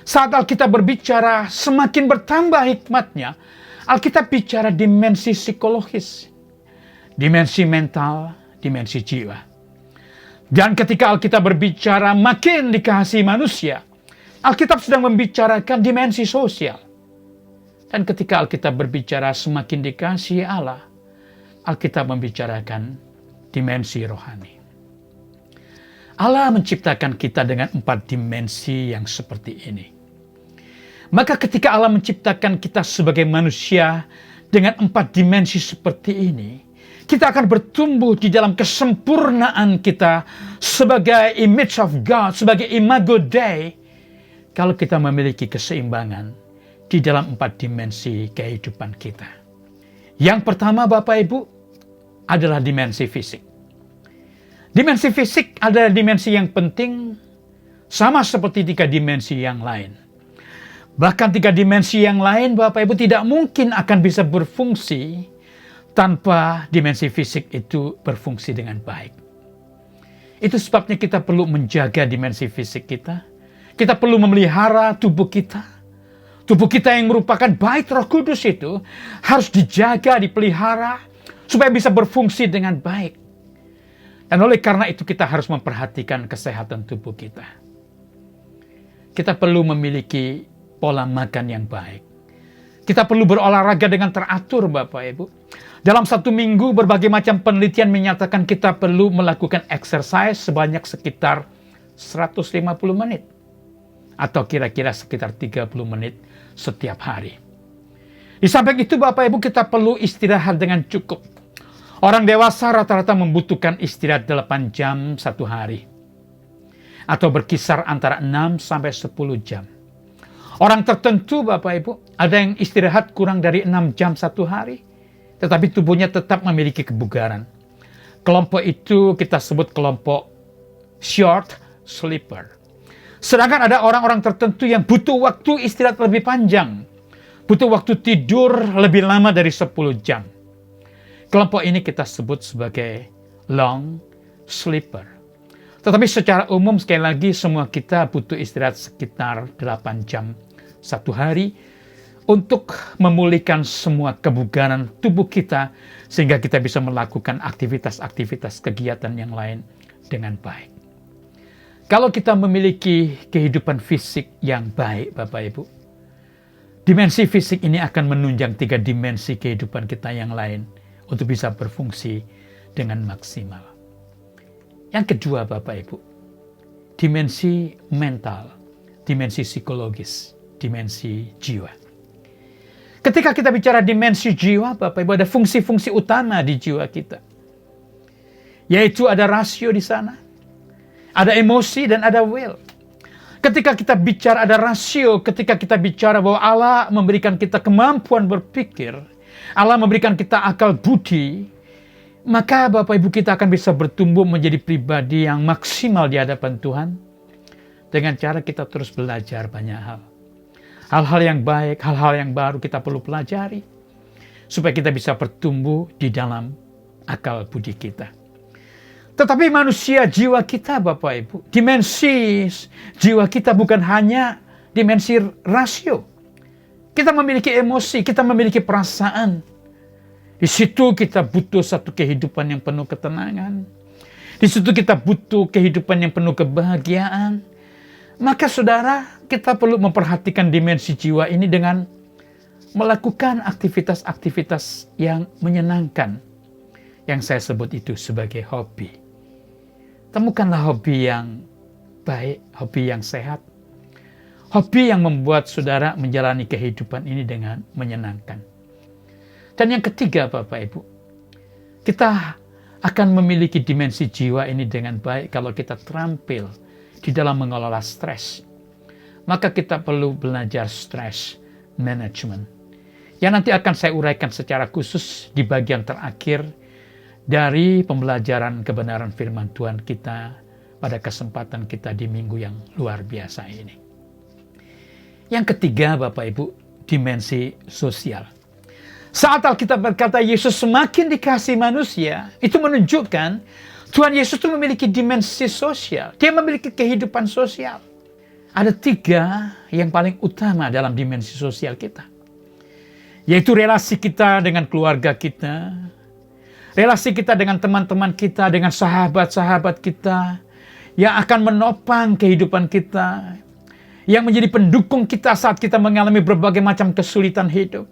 Saat Alkitab berbicara semakin bertambah hikmatnya, Alkitab bicara dimensi psikologis, dimensi mental, dimensi jiwa. Dan ketika Alkitab berbicara makin dikasihi manusia, Alkitab sedang membicarakan dimensi sosial. Dan ketika Alkitab berbicara semakin dikasihi Allah, Alkitab membicarakan dimensi rohani. Allah menciptakan kita dengan 4 dimensi yang seperti ini. Maka ketika Allah menciptakan kita sebagai manusia dengan 4 dimensi seperti ini, kita akan bertumbuh di dalam kesempurnaan kita sebagai image of God, sebagai imago Dei, kalau kita memiliki keseimbangan di dalam 4 dimensi kehidupan kita. Yang pertama Bapak Ibu adalah dimensi fisik. Dimensi fisik adalah dimensi yang penting, sama seperti 3 dimensi yang lain. Bahkan 3 dimensi yang lain Bapak Ibu tidak mungkin akan bisa berfungsi tanpa dimensi fisik itu berfungsi dengan baik. Itu sebabnya kita perlu menjaga dimensi fisik kita. Kita perlu memelihara tubuh kita. Tubuh kita yang merupakan bait Roh Kudus itu harus dijaga, dipelihara, supaya bisa berfungsi dengan baik. Dan oleh karena itu kita harus memperhatikan kesehatan tubuh kita. Kita perlu memiliki pola makan yang baik. Kita perlu berolahraga dengan teratur Bapak Ibu. Dalam 1 minggu berbagai macam penelitian menyatakan kita perlu melakukan exercise sebanyak sekitar 150 menit. Atau kira-kira sekitar 30 menit setiap hari. Di samping itu Bapak Ibu kita perlu istirahat dengan cukup. Orang dewasa rata-rata membutuhkan istirahat 8 jam 1 hari. Atau berkisar antara 6 sampai 10 jam. Orang tertentu Bapak Ibu, ada yang istirahat kurang dari 6 jam satu hari, tetapi tubuhnya tetap memiliki kebugaran. Kelompok itu kita sebut kelompok short sleeper. Sedangkan ada orang-orang tertentu yang butuh waktu istirahat lebih panjang, butuh waktu tidur lebih lama dari 10 jam. Kelompok ini kita sebut sebagai long sleeper. Tetapi secara umum sekali lagi semua kita butuh istirahat sekitar 8 jam satu hari untuk memulihkan semua kebugaran tubuh kita sehingga kita bisa melakukan aktivitas-aktivitas kegiatan yang lain dengan baik. Kalau kita memiliki kehidupan fisik yang baik Bapak Ibu, dimensi fisik ini akan menunjang 3 dimensi kehidupan kita yang lain untuk bisa berfungsi dengan maksimal. Yang kedua Bapak Ibu, dimensi mental, dimensi psikologis, dimensi jiwa. Ketika kita bicara dimensi jiwa Bapak Ibu, ada fungsi-fungsi utama di jiwa kita. Yaitu ada rasio di sana, ada emosi dan ada will. Ketika kita bicara ada rasio, ketika kita bicara bahwa Allah memberikan kita kemampuan berpikir, Allah memberikan kita akal budi, maka Bapak Ibu kita akan bisa bertumbuh menjadi pribadi yang maksimal di hadapan Tuhan dengan cara kita terus belajar banyak hal. Hal-hal yang baik, hal-hal yang baru kita perlu pelajari supaya kita bisa bertumbuh di dalam akal budi kita. Tetapi manusia jiwa kita Bapak Ibu, dimensi jiwa kita bukan hanya dimensi rasio. Kita memiliki emosi, kita memiliki perasaan. Di situ kita butuh satu kehidupan yang penuh ketenangan. Di situ kita butuh kehidupan yang penuh kebahagiaan. Maka saudara, kita perlu memperhatikan dimensi jiwa ini dengan melakukan aktivitas-aktivitas yang menyenangkan. Yang saya sebut itu sebagai hobi. Temukanlah hobi yang baik, hobi yang sehat. Hobi yang membuat saudara menjalani kehidupan ini dengan menyenangkan. Dan yang ketiga Bapak Ibu, kita akan memiliki dimensi jiwa ini dengan baik kalau kita terampil di dalam mengelola stres. Maka kita perlu belajar stress management. Yang nanti akan saya uraikan secara khusus di bagian terakhir dari pembelajaran kebenaran firman Tuhan kita pada kesempatan kita di minggu yang luar biasa ini. Yang ketiga Bapak Ibu, dimensi sosial. Saat Alkitab berkata Yesus semakin dikasihi manusia, itu menunjukkan Tuhan Yesus itu memiliki dimensi sosial. Dia memiliki kehidupan sosial. Ada 3 yang paling utama dalam dimensi sosial kita. Yaitu relasi kita dengan keluarga kita, relasi kita dengan teman-teman kita, dengan sahabat-sahabat kita, yang akan menopang kehidupan kita, yang menjadi pendukung kita saat kita mengalami berbagai macam kesulitan hidup,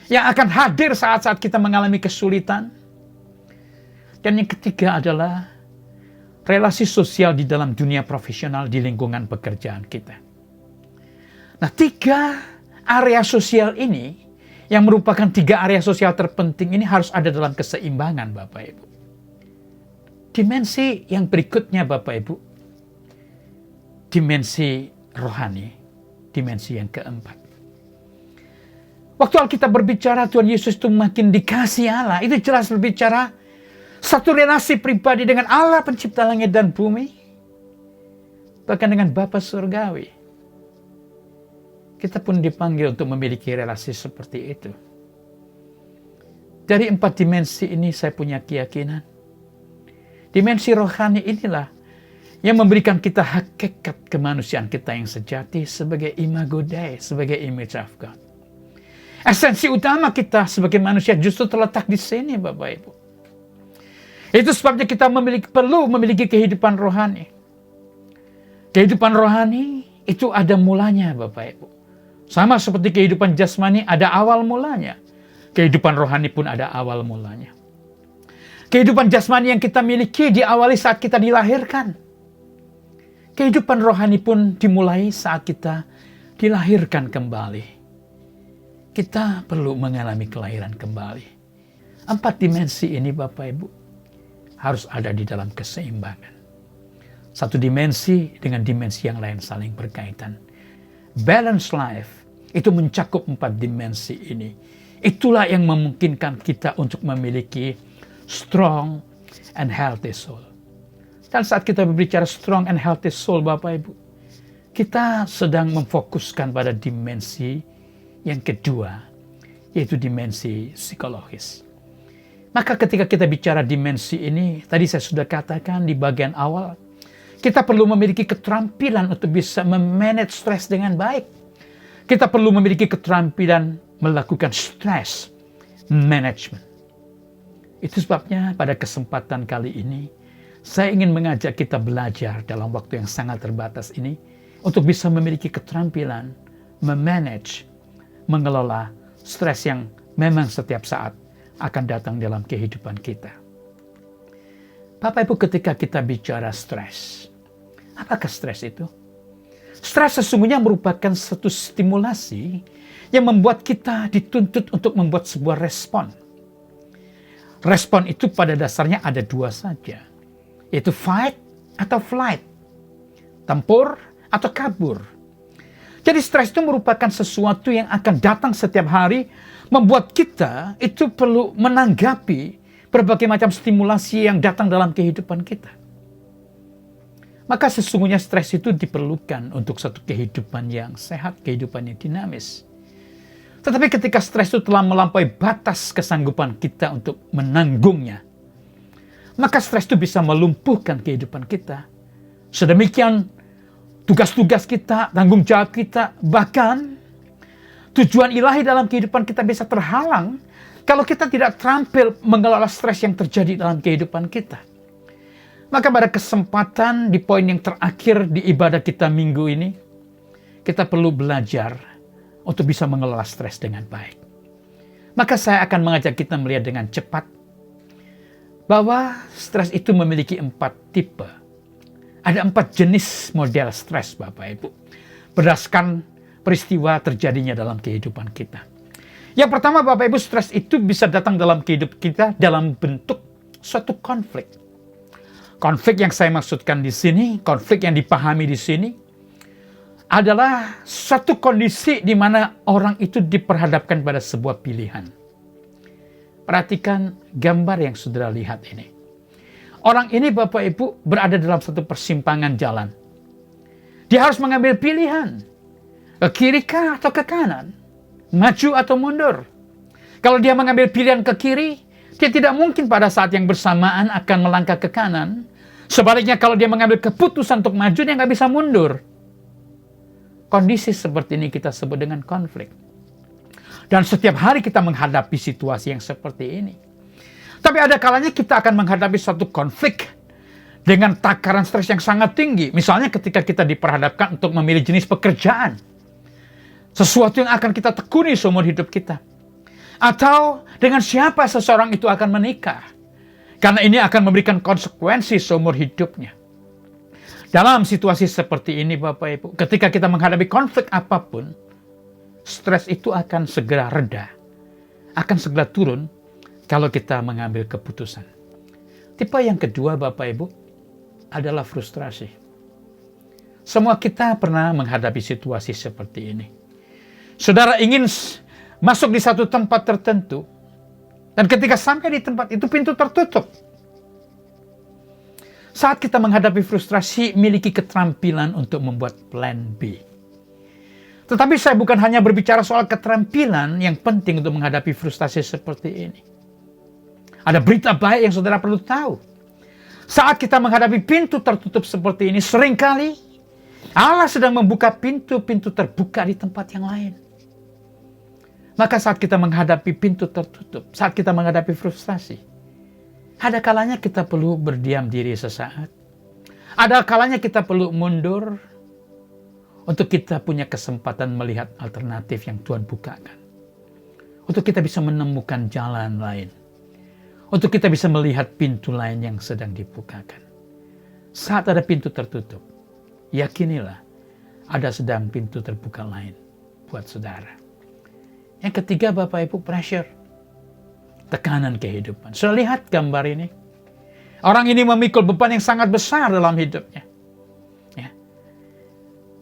yang akan hadir saat-saat kita mengalami kesulitan. Dan yang ketiga adalah relasi sosial di dalam dunia profesional di lingkungan pekerjaan kita. Nah, 3 area sosial ini yang merupakan 3 area sosial terpenting ini harus ada dalam keseimbangan Bapak Ibu. Dimensi yang berikutnya Bapak Ibu, dimensi rohani, dimensi yang keempat. Waktu Alkitab berbicara Tuhan Yesus itu makin dikasihi Allah, itu jelas berbicara satu relasi pribadi dengan Allah pencipta langit dan bumi, bahkan dengan Bapa Surgawi. Kita pun dipanggil untuk memiliki relasi seperti itu. Dari 4 dimensi ini saya punya keyakinan, dimensi rohani inilah yang memberikan kita hakikat kemanusiaan kita yang sejati sebagai imago Dei, sebagai image of God. Esensi utama kita sebagai manusia justru terletak di sini Bapak Ibu. Itu sebabnya kita perlu memiliki kehidupan rohani. Kehidupan rohani itu ada mulanya Bapak Ibu. Sama seperti kehidupan jasmani ada awal mulanya. Kehidupan rohani pun ada awal mulanya. Kehidupan jasmani yang kita miliki diawali saat kita dilahirkan. Kehidupan rohani pun dimulai saat kita dilahirkan kembali. Kita perlu mengalami kelahiran kembali. 4 dimensi ini Bapak Ibu harus ada di dalam keseimbangan. Satu dimensi dengan dimensi yang lain saling berkaitan. Balanced life itu mencakup 4 dimensi ini. Itulah yang memungkinkan kita untuk memiliki strong and healthy soul. Dan saat kita berbicara strong and healthy soul, Bapak Ibu, kita sedang memfokuskan pada dimensi yang kedua, yaitu dimensi psikologis. Maka ketika kita bicara dimensi ini, tadi saya sudah katakan di bagian awal, kita perlu memiliki keterampilan untuk bisa memanage stres dengan baik. Kita perlu memiliki keterampilan melakukan stress management. Itu sebabnya pada kesempatan kali ini, saya ingin mengajak kita belajar dalam waktu yang sangat terbatas ini untuk bisa memiliki keterampilan memanage, mengelola stres yang memang setiap saat akan datang dalam kehidupan kita. Bapak Ibu, ketika kita bicara stres, apakah stres itu? Stres sesungguhnya merupakan satu stimulasi yang membuat kita dituntut untuk membuat sebuah respon. Respon itu pada dasarnya ada 2 saja, yaitu fight atau flight, tempur atau kabur. Jadi stres itu merupakan sesuatu yang akan datang setiap hari, membuat kita itu perlu menanggapi berbagai macam stimulasi yang datang dalam kehidupan kita. Maka sesungguhnya stres itu diperlukan untuk satu kehidupan yang sehat, kehidupan yang dinamis. Tetapi ketika stres itu telah melampaui batas kesanggupan kita untuk menanggungnya, maka stres itu bisa melumpuhkan kehidupan kita. Sedemikian tugas-tugas kita, tanggung jawab kita, bahkan tujuan ilahi dalam kehidupan kita bisa terhalang kalau kita tidak terampil mengelola stres yang terjadi dalam kehidupan kita. Maka pada kesempatan di poin yang terakhir di ibadah kita minggu ini, kita perlu belajar untuk bisa mengelola stres dengan baik. Maka saya akan mengajak kita melihat dengan cepat bahwa stres itu memiliki 4 tipe. Ada 4 jenis model stres, Bapak Ibu, berdasarkan peristiwa terjadinya dalam kehidupan kita. Yang pertama, Bapak Ibu, stres itu bisa datang dalam kehidupan kita dalam bentuk suatu konflik. Konflik yang saya maksudkan di sini, konflik yang dipahami di sini, adalah satu kondisi di mana orang itu diperhadapkan pada sebuah pilihan. Perhatikan gambar yang saudara lihat ini. Orang ini, Bapak Ibu, berada dalam satu persimpangan jalan. Dia harus mengambil pilihan. Ke kiri kah atau ke kanan? Maju atau mundur? Kalau dia mengambil pilihan ke kiri, dia tidak mungkin pada saat yang bersamaan akan melangkah ke kanan. Sebaliknya kalau dia mengambil keputusan untuk maju, dia nggak bisa mundur. Kondisi seperti ini kita sebut dengan konflik. Dan setiap hari kita menghadapi situasi yang seperti ini. Tapi ada kalanya kita akan menghadapi suatu konflik dengan takaran stres yang sangat tinggi. Misalnya ketika kita diperhadapkan untuk memilih jenis pekerjaan. Sesuatu yang akan kita tekuni seumur hidup kita. Atau dengan siapa seseorang itu akan menikah. Karena ini akan memberikan konsekuensi seumur hidupnya. Dalam situasi seperti ini, Bapak Ibu, ketika kita menghadapi konflik apapun, stres itu akan segera reda. Akan segera turun kalau kita mengambil keputusan. Tipe yang kedua, Bapak Ibu, adalah frustrasi. Semua kita pernah menghadapi situasi seperti ini. Saudara ingin masuk di satu tempat tertentu, dan ketika sampai di tempat itu pintu tertutup. Saat kita menghadapi frustrasi, miliki keterampilan untuk membuat plan B. Tetapi saya bukan hanya berbicara soal keterampilan yang penting untuk menghadapi frustasi seperti ini. Ada berita baik yang saudara perlu tahu. Saat kita menghadapi pintu tertutup seperti ini, seringkali Allah sedang membuka pintu-pintu terbuka di tempat yang lain. Maka saat kita menghadapi pintu tertutup, saat kita menghadapi frustasi, ada kalanya kita perlu berdiam diri sesaat. Ada kalanya kita perlu mundur untuk kita punya kesempatan melihat alternatif yang Tuhan bukakan. Untuk kita bisa menemukan jalan lain. Untuk kita bisa melihat pintu lain yang sedang dibukakan. Saat ada pintu tertutup, yakinilah ada sedang pintu terbuka lain buat saudara. Yang ketiga, Bapak Ibu, pressure. Tekanan kehidupan. Sudah lihat gambar ini? Orang ini memikul beban yang sangat besar dalam hidupnya. Ya.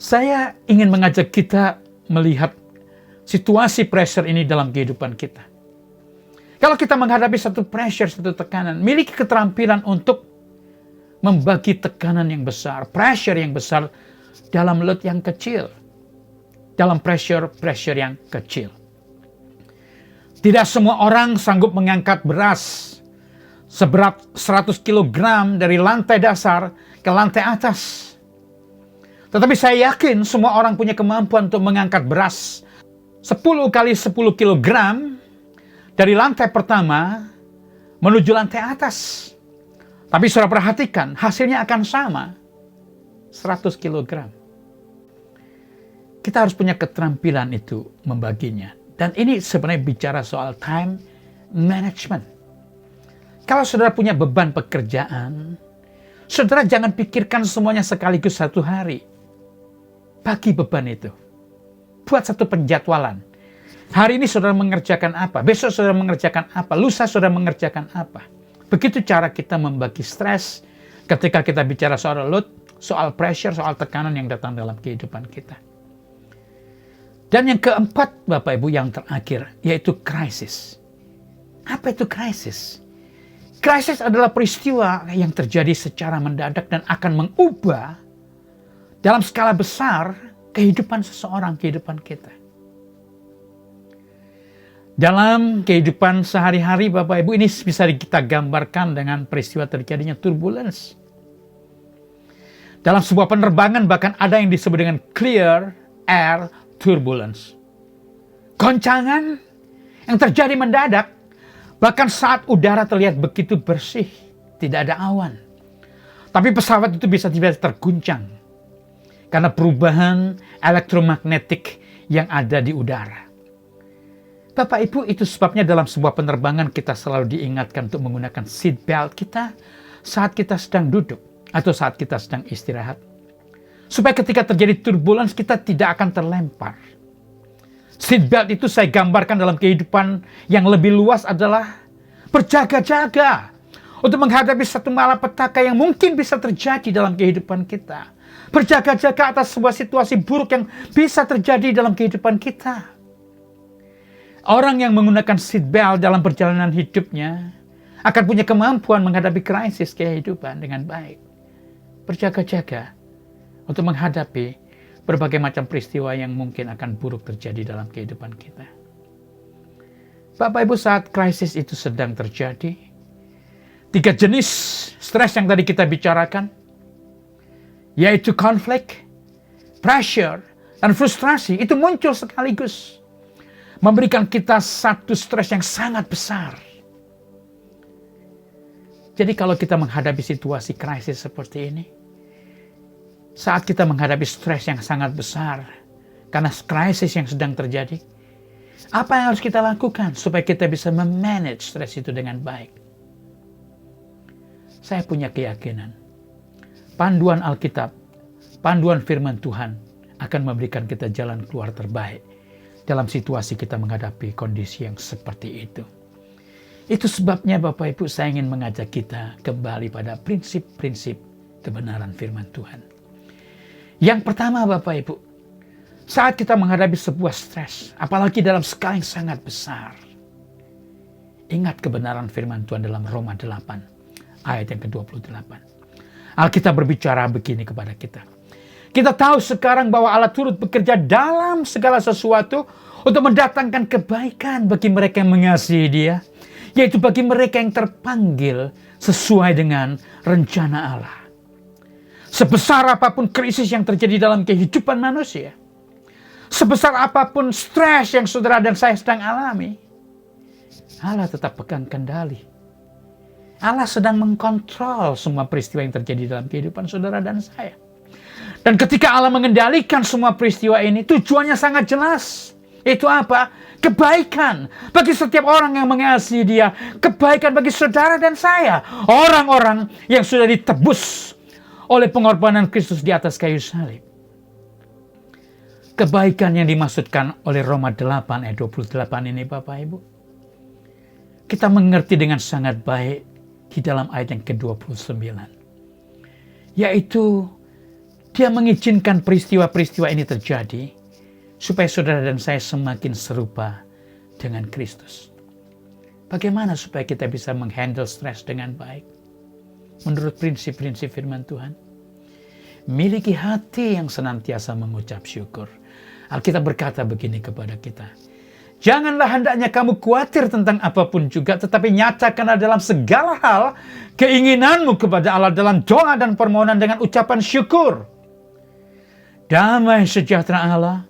Saya ingin mengajak kita melihat situasi pressure ini dalam kehidupan kita. Kalau kita menghadapi satu pressure, satu tekanan, miliki keterampilan untuk membagi tekanan yang besar, pressure yang besar dalam load yang kecil, dalam pressure yang kecil. Tidak semua orang sanggup mengangkat beras seberat 100 kg dari lantai dasar ke lantai atas. Tetapi saya yakin semua orang punya kemampuan untuk mengangkat beras 10 kali 10 kg dari lantai pertama menuju lantai atas. Tapi saudara perhatikan, hasilnya akan sama, 100 kg. Kita harus punya keterampilan itu membaginya. Dan ini sebenarnya bicara soal time management. Kalau saudara punya beban pekerjaan, saudara jangan pikirkan semuanya sekaligus satu hari. Bagi beban itu. Buat satu penjadwalan. Hari ini saudara mengerjakan apa? Besok saudara mengerjakan apa? Lusa saudara mengerjakan apa? Begitu cara kita membagi stres ketika kita bicara soal load, soal pressure, soal tekanan yang datang dalam kehidupan kita. Dan yang keempat, Bapak Ibu, yang terakhir, yaitu krisis. Apa itu krisis? Krisis adalah peristiwa yang terjadi secara mendadak dan akan mengubah dalam skala besar kehidupan seseorang, kehidupan kita. Dalam kehidupan sehari-hari, Bapak Ibu, ini bisa kita gambarkan dengan peristiwa terjadinya turbulence. Dalam sebuah penerbangan bahkan ada yang disebut dengan clear air turbulence. Goncangan yang terjadi mendadak, bahkan saat udara terlihat begitu bersih, tidak ada awan. Tapi pesawat itu bisa tiba-tiba terguncang karena perubahan elektromagnetik yang ada di udara. Bapak Ibu, itu sebabnya dalam sebuah penerbangan kita selalu diingatkan untuk menggunakan seat belt kita saat kita sedang duduk atau saat kita sedang istirahat. Supaya ketika terjadi turbulence kita tidak akan terlempar. Seat belt itu saya gambarkan dalam kehidupan yang lebih luas adalah berjaga-jaga untuk menghadapi satu malapetaka yang mungkin bisa terjadi dalam kehidupan kita. Berjaga-jaga atas sebuah situasi buruk yang bisa terjadi dalam kehidupan kita. Orang yang menggunakan seat belt dalam perjalanan hidupnya akan punya kemampuan menghadapi krisis kehidupan dengan baik. Berjaga-jaga untuk menghadapi berbagai macam peristiwa yang mungkin akan buruk terjadi dalam kehidupan kita. Bapak Ibu, saat krisis itu sedang terjadi, 3 jenis stres yang tadi kita bicarakan, yaitu konflik, pressure, dan frustrasi, itu muncul sekaligus. Memberikan kita satu stres yang sangat besar. Jadi kalau kita menghadapi situasi krisis seperti ini, saat kita menghadapi stres yang sangat besar, karena krisis yang sedang terjadi, apa yang harus kita lakukan supaya kita bisa memanage stres itu dengan baik? Saya punya keyakinan, panduan Alkitab, panduan firman Tuhan akan memberikan kita jalan keluar terbaik dalam situasi kita menghadapi kondisi yang seperti itu. Itu sebabnya Bapak Ibu, saya ingin mengajak kita kembali pada prinsip-prinsip kebenaran firman Tuhan. Yang pertama Bapak Ibu, saat kita menghadapi sebuah stres, apalagi dalam skala yang sangat besar, ingat kebenaran firman Tuhan dalam Roma 8 ayat yang ke-28. Alkitab berbicara begini kepada kita. Kita tahu sekarang bahwa Allah turut bekerja dalam segala sesuatu untuk mendatangkan kebaikan bagi mereka yang mengasihi Dia, yaitu bagi mereka yang terpanggil sesuai dengan rencana Allah. Sebesar apapun krisis yang terjadi dalam kehidupan manusia, sebesar apapun stres yang saudara dan saya sedang alami, Allah tetap pegang kendali. Allah sedang mengkontrol semua peristiwa yang terjadi dalam kehidupan saudara dan saya. Dan ketika Allah mengendalikan semua peristiwa ini, tujuannya sangat jelas. Itu apa? Kebaikan bagi setiap orang yang mengasihi Dia. Kebaikan bagi saudara dan saya. Orang-orang yang sudah ditebus oleh pengorbanan Kristus di atas kayu salib. Kebaikan yang dimaksudkan oleh Roma 8 ayat 28 ini Bapak Ibu, kita mengerti dengan sangat baik di dalam ayat yang ke-29. Yaitu Dia mengizinkan peristiwa-peristiwa ini terjadi supaya saudara dan saya semakin serupa dengan Kristus. Bagaimana supaya kita bisa menghandle stres dengan baik? Menurut prinsip-prinsip firman Tuhan, miliki hati yang senantiasa mengucap syukur. Alkitab berkata begini kepada kita, janganlah hendaknya kamu khawatir tentang apapun juga, tetapi nyatakanlah dalam segala hal keinginanmu kepada Allah dalam doa dan permohonan dengan ucapan syukur. Damai sejahtera Allah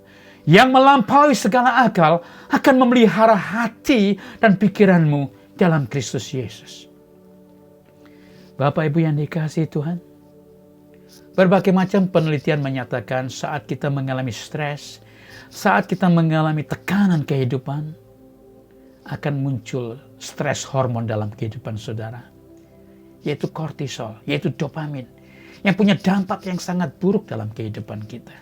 yang melampaui segala akal akan memelihara hati dan pikiranmu dalam Kristus Yesus. Bapak Ibu yang dikasihi Tuhan, berbagai macam penelitian menyatakan saat kita mengalami stres, saat kita mengalami tekanan kehidupan, akan muncul stres hormon dalam kehidupan saudara, yaitu kortisol, yaitu dopamin, yang punya dampak yang sangat buruk dalam kehidupan kita.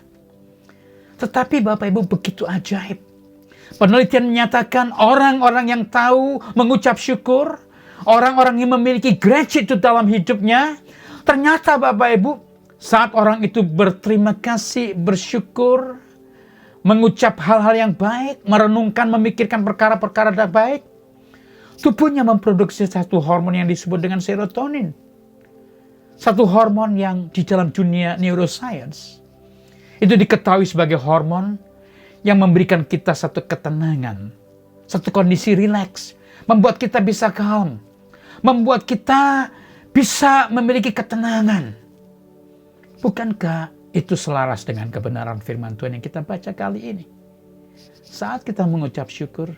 Tetapi Bapak Ibu begitu ajaib. Penelitian menyatakan orang-orang yang tahu mengucap syukur, orang-orang yang memiliki gratitude dalam hidupnya, ternyata Bapak Ibu, saat orang itu berterima kasih, bersyukur, mengucap hal-hal yang baik, merenungkan, memikirkan perkara-perkara yang baik, tubuhnya memproduksi satu hormon yang disebut dengan serotonin. Satu hormon yang di dalam dunia neuroscience itu diketahui sebagai hormon yang memberikan kita satu ketenangan, satu kondisi rileks, membuat kita bisa calm, membuat kita bisa memiliki ketenangan. Bukankah itu selaras dengan kebenaran firman Tuhan yang kita baca kali ini? Saat kita mengucap syukur,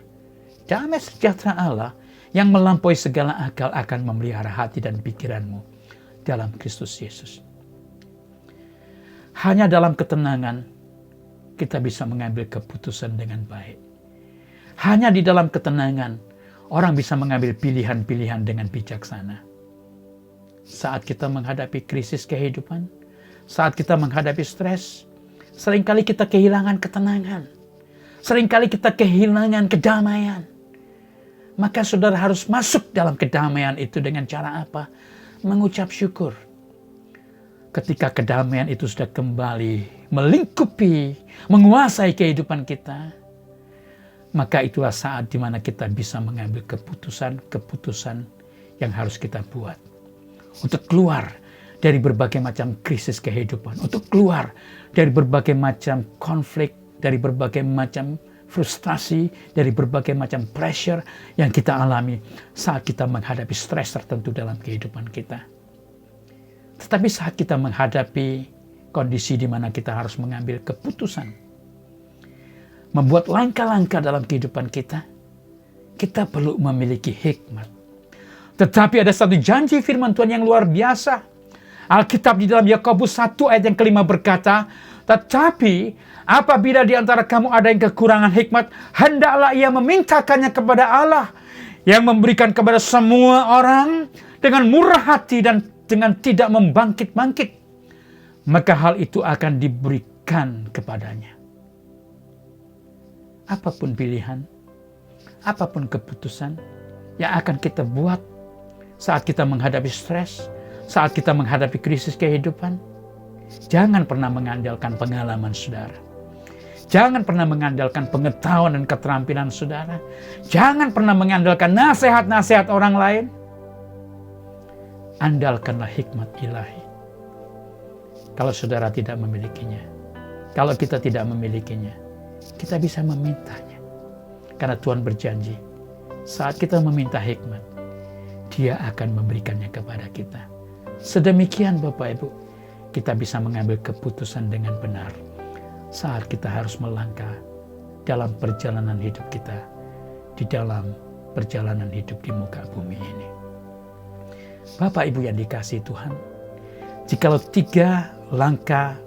damai sejahtera Allah yang melampaui segala akal akan memelihara hati dan pikiranmu dalam Kristus Yesus. Hanya dalam ketenangan kita bisa mengambil keputusan dengan baik. Hanya di dalam ketenangan orang bisa mengambil pilihan-pilihan dengan bijaksana. Saat kita menghadapi krisis kehidupan, saat kita menghadapi stres, seringkali kita kehilangan ketenangan. Seringkali kita kehilangan kedamaian. Maka saudara harus masuk dalam kedamaian itu dengan cara apa? Mengucap syukur. Ketika kedamaian itu sudah kembali melingkupi, menguasai kehidupan kita, maka itulah saat di mana kita bisa mengambil keputusan-keputusan yang harus kita buat. Untuk keluar dari berbagai macam krisis kehidupan, untuk keluar dari berbagai macam konflik, dari berbagai macam frustasi, dari berbagai macam pressure yang kita alami saat kita menghadapi stres tertentu dalam kehidupan kita. Tetapi saat kita menghadapi kondisi di mana kita harus mengambil keputusan, membuat langkah-langkah dalam kehidupan kita, kita perlu memiliki hikmat. Tetapi ada satu janji firman Tuhan yang luar biasa. Alkitab di dalam Yakobus 1 ayat yang kelima berkata, tetapi apabila di antara kamu ada yang kekurangan hikmat, hendaklah ia memintakannya kepada Allah yang memberikan kepada semua orang dengan murah hati dan dengan tidak membangkit-bangkit. Maka hal itu akan diberikan kepadanya. Apapun pilihan, apapun keputusan yang akan kita buat saat kita menghadapi stres, saat kita menghadapi krisis kehidupan, jangan pernah mengandalkan pengalaman saudara. Jangan pernah mengandalkan pengetahuan dan keterampilan saudara. Jangan pernah mengandalkan nasihat-nasihat orang lain. Andalkanlah hikmat ilahi. Kalau saudara tidak memilikinya, kalau kita tidak memilikinya, kita bisa memintanya. Karena Tuhan berjanji, saat kita meminta hikmat, Dia akan memberikannya kepada kita. Sedemikian Bapak Ibu, kita bisa mengambil keputusan dengan benar saat kita harus melangkah dalam perjalanan hidup kita, di dalam perjalanan hidup di muka bumi ini. Bapak Ibu yang dikasihi Tuhan, jikalau 3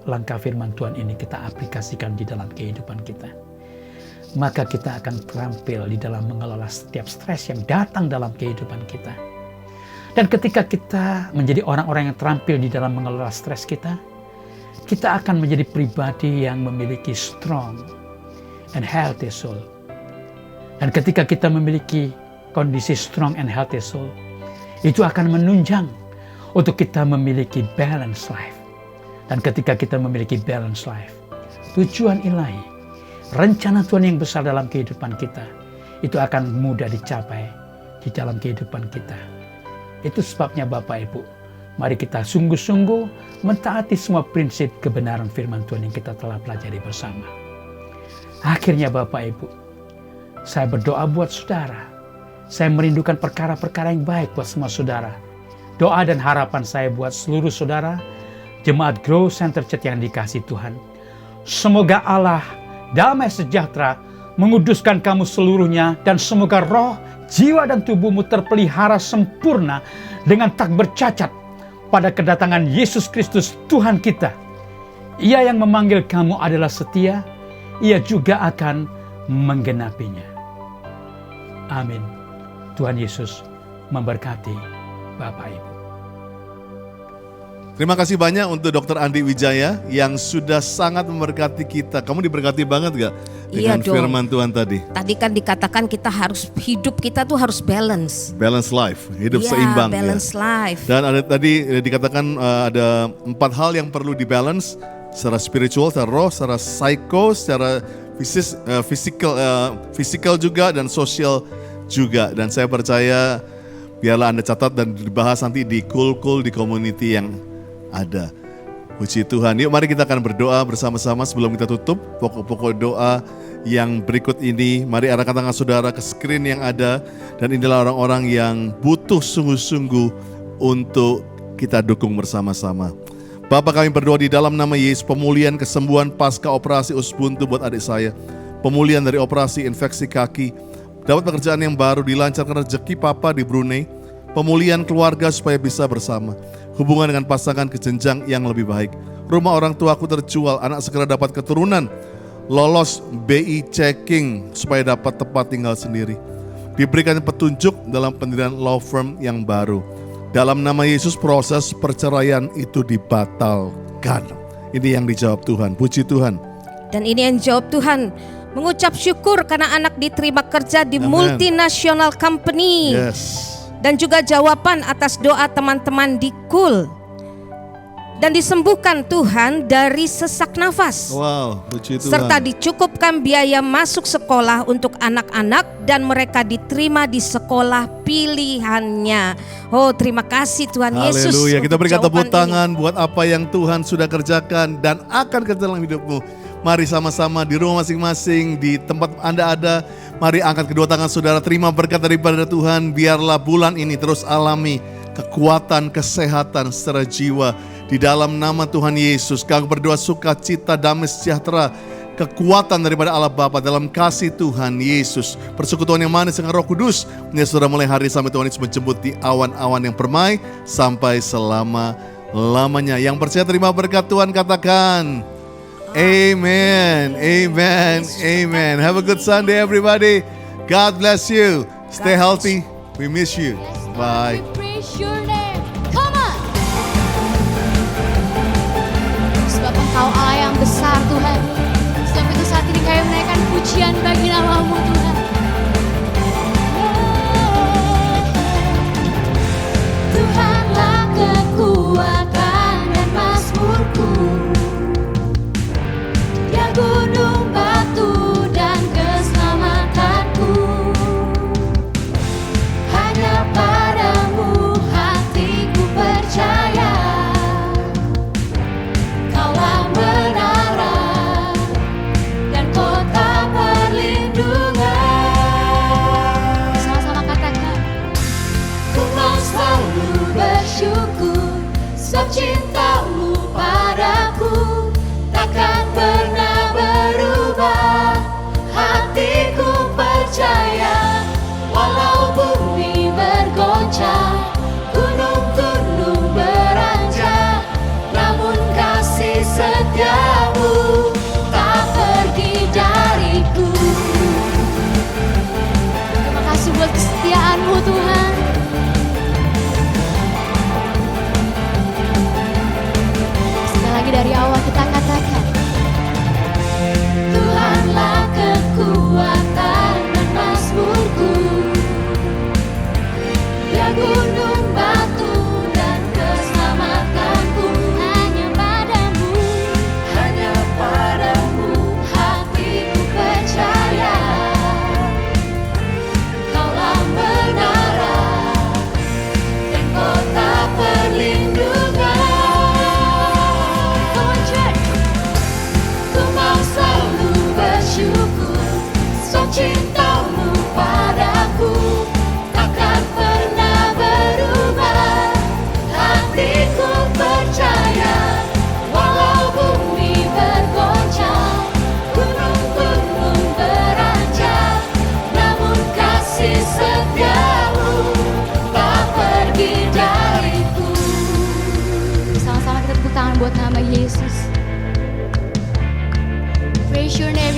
langkah firman Tuhan ini kita aplikasikan di dalam kehidupan kita, maka kita akan terampil di dalam mengelola setiap stres yang datang dalam kehidupan kita. Dan ketika kita menjadi orang-orang yang terampil di dalam mengelola stres kita, kita akan menjadi pribadi yang memiliki strong and healthy soul. Dan ketika kita memiliki kondisi strong and healthy soul, itu akan menunjang untuk kita memiliki balanced life. Dan ketika kita memiliki balance life, tujuan ilahi, rencana Tuhan yang besar dalam kehidupan kita, itu akan mudah dicapai di dalam kehidupan kita. Itu sebabnya Bapak Ibu, mari kita sungguh-sungguh mentaati semua prinsip kebenaran firman Tuhan yang kita telah pelajari bersama. Akhirnya Bapak Ibu, saya berdoa buat saudara. Saya merindukan perkara-perkara yang baik buat semua saudara. Doa dan harapan saya buat seluruh saudara, Jemaat Grow Center Church yang dikasihi Tuhan. Semoga Allah damai sejahtera menguduskan kamu seluruhnya, dan semoga roh, jiwa dan tubuhmu terpelihara sempurna dengan tak bercacat pada kedatangan Yesus Kristus Tuhan kita. Ia yang memanggil kamu adalah setia, Ia juga akan menggenapinya. Amin. Tuhan Yesus memberkati Bapak Ibu. Terima kasih banyak untuk Dr. Andi Wijaya yang sudah sangat memberkati kita. Kamu diberkati banget gak dengan firman Tuhan tadi? Tadi kan dikatakan kita harus, hidup kita tuh harus balance. Balance life, hidup seimbang. Balance life. Dan ada tadi dikatakan ada 4 hal yang perlu dibalance. Secara spiritual, secara roh, secara psycho, secara fisikal juga, dan sosial juga. Dan saya percaya biarlah Anda catat dan dibahas nanti di Cool di community yang ada. Puji Tuhan. Yuk mari kita akan berdoa bersama-sama sebelum kita tutup. Pokok-pokok doa yang berikut ini, mari arahkan tangan saudara ke screen yang ada. Dan inilah orang-orang yang butuh sungguh-sungguh untuk kita dukung bersama-sama. Bapa, kami berdoa di dalam nama Yesus, pemulihan, kesembuhan pasca operasi usbuntu buat adik saya. Pemulihan dari operasi infeksi kaki, dapat pekerjaan yang baru, dilancarkan rezeki Papa di Brunei. Pemulihan keluarga supaya bisa bersama. Hubungan dengan pasangan ke jenjang yang lebih baik. Rumah orang tuaku terjual, anak segera dapat keturunan. Lolos BI checking supaya dapat tempat tinggal sendiri. Diberikan petunjuk dalam pendirian law firm yang baru. Dalam nama Yesus proses perceraian itu dibatalkan. Ini yang dijawab Tuhan. Puji Tuhan. Dan ini yang jawab Tuhan. Mengucap syukur karena anak diterima kerja di multinational company. Yes. Dan juga jawaban atas doa teman-teman di Cool. Dan disembuhkan Tuhan dari sesak nafas. Wow, puji Tuhan. Serta dicukupkan biaya masuk sekolah untuk anak-anak dan mereka diterima di sekolah pilihannya. Oh, terima kasih Tuhan Yesus. Haleluya, kita berikan tepuk ini. tangan buat apa yang Tuhan sudah kerjakan dan akan kerja dalam hidupmu. Mari sama-sama di rumah masing-masing, di tempat Anda ada. Mari angkat kedua tangan saudara, terima berkat daripada Tuhan. Biarlah bulan ini terus alami kekuatan, kesehatan secara jiwa. Di dalam nama Tuhan Yesus, kami berdoa sukacita, damai sejahtera, kekuatan daripada Allah Bapa dalam kasih Tuhan Yesus. Persekutuan yang manis dengan Roh Kudus. Ini sudah mulai hari sampai Tuhan Yesus menjemput di awan-awan yang permai sampai selama-lamanya. Yang percaya terima berkat Tuhan katakan Amen, amen, amen. Have a good Sunday everybody. God bless you. Stay healthy. We miss you. Bye. Praise your name. Come on. Sebab Engkau Allah yang besar Tuhan. Sebab itu saat ini kami menaikkan pujian bagi nama-Mu Tuhan. Tuhanlah kekuatan dan mazmurku. Gunung batu dan keselamatanku, hanya padamu hatiku percaya. Kaulah menara dan kota berlindung.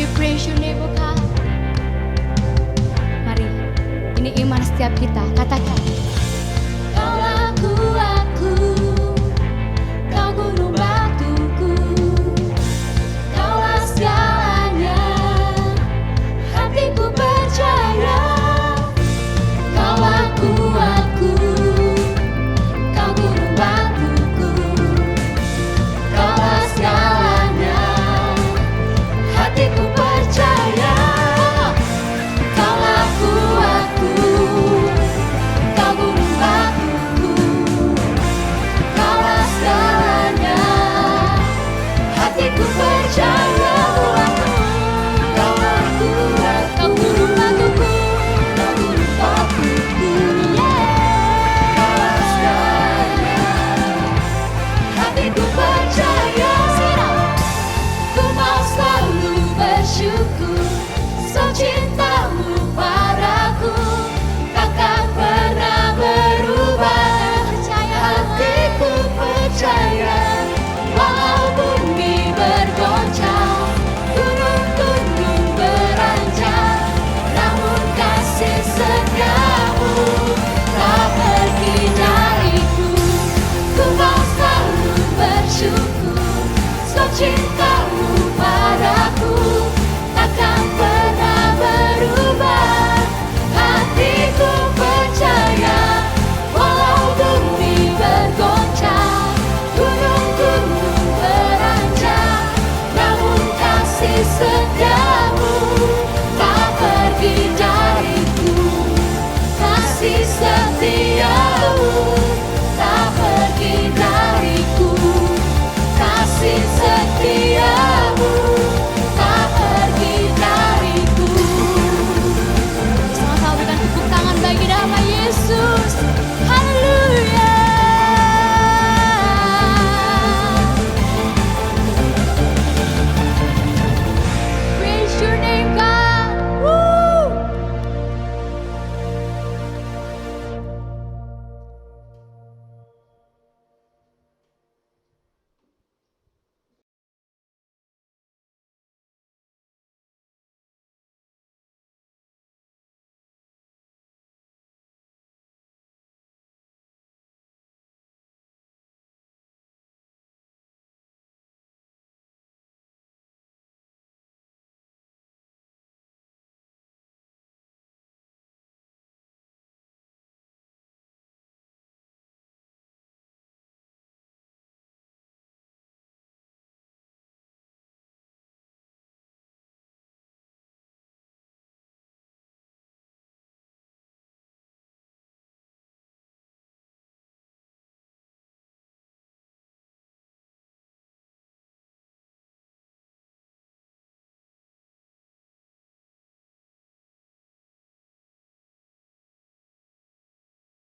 we praise your name, oh God. Mari, ini iman setiap kita. Katakan,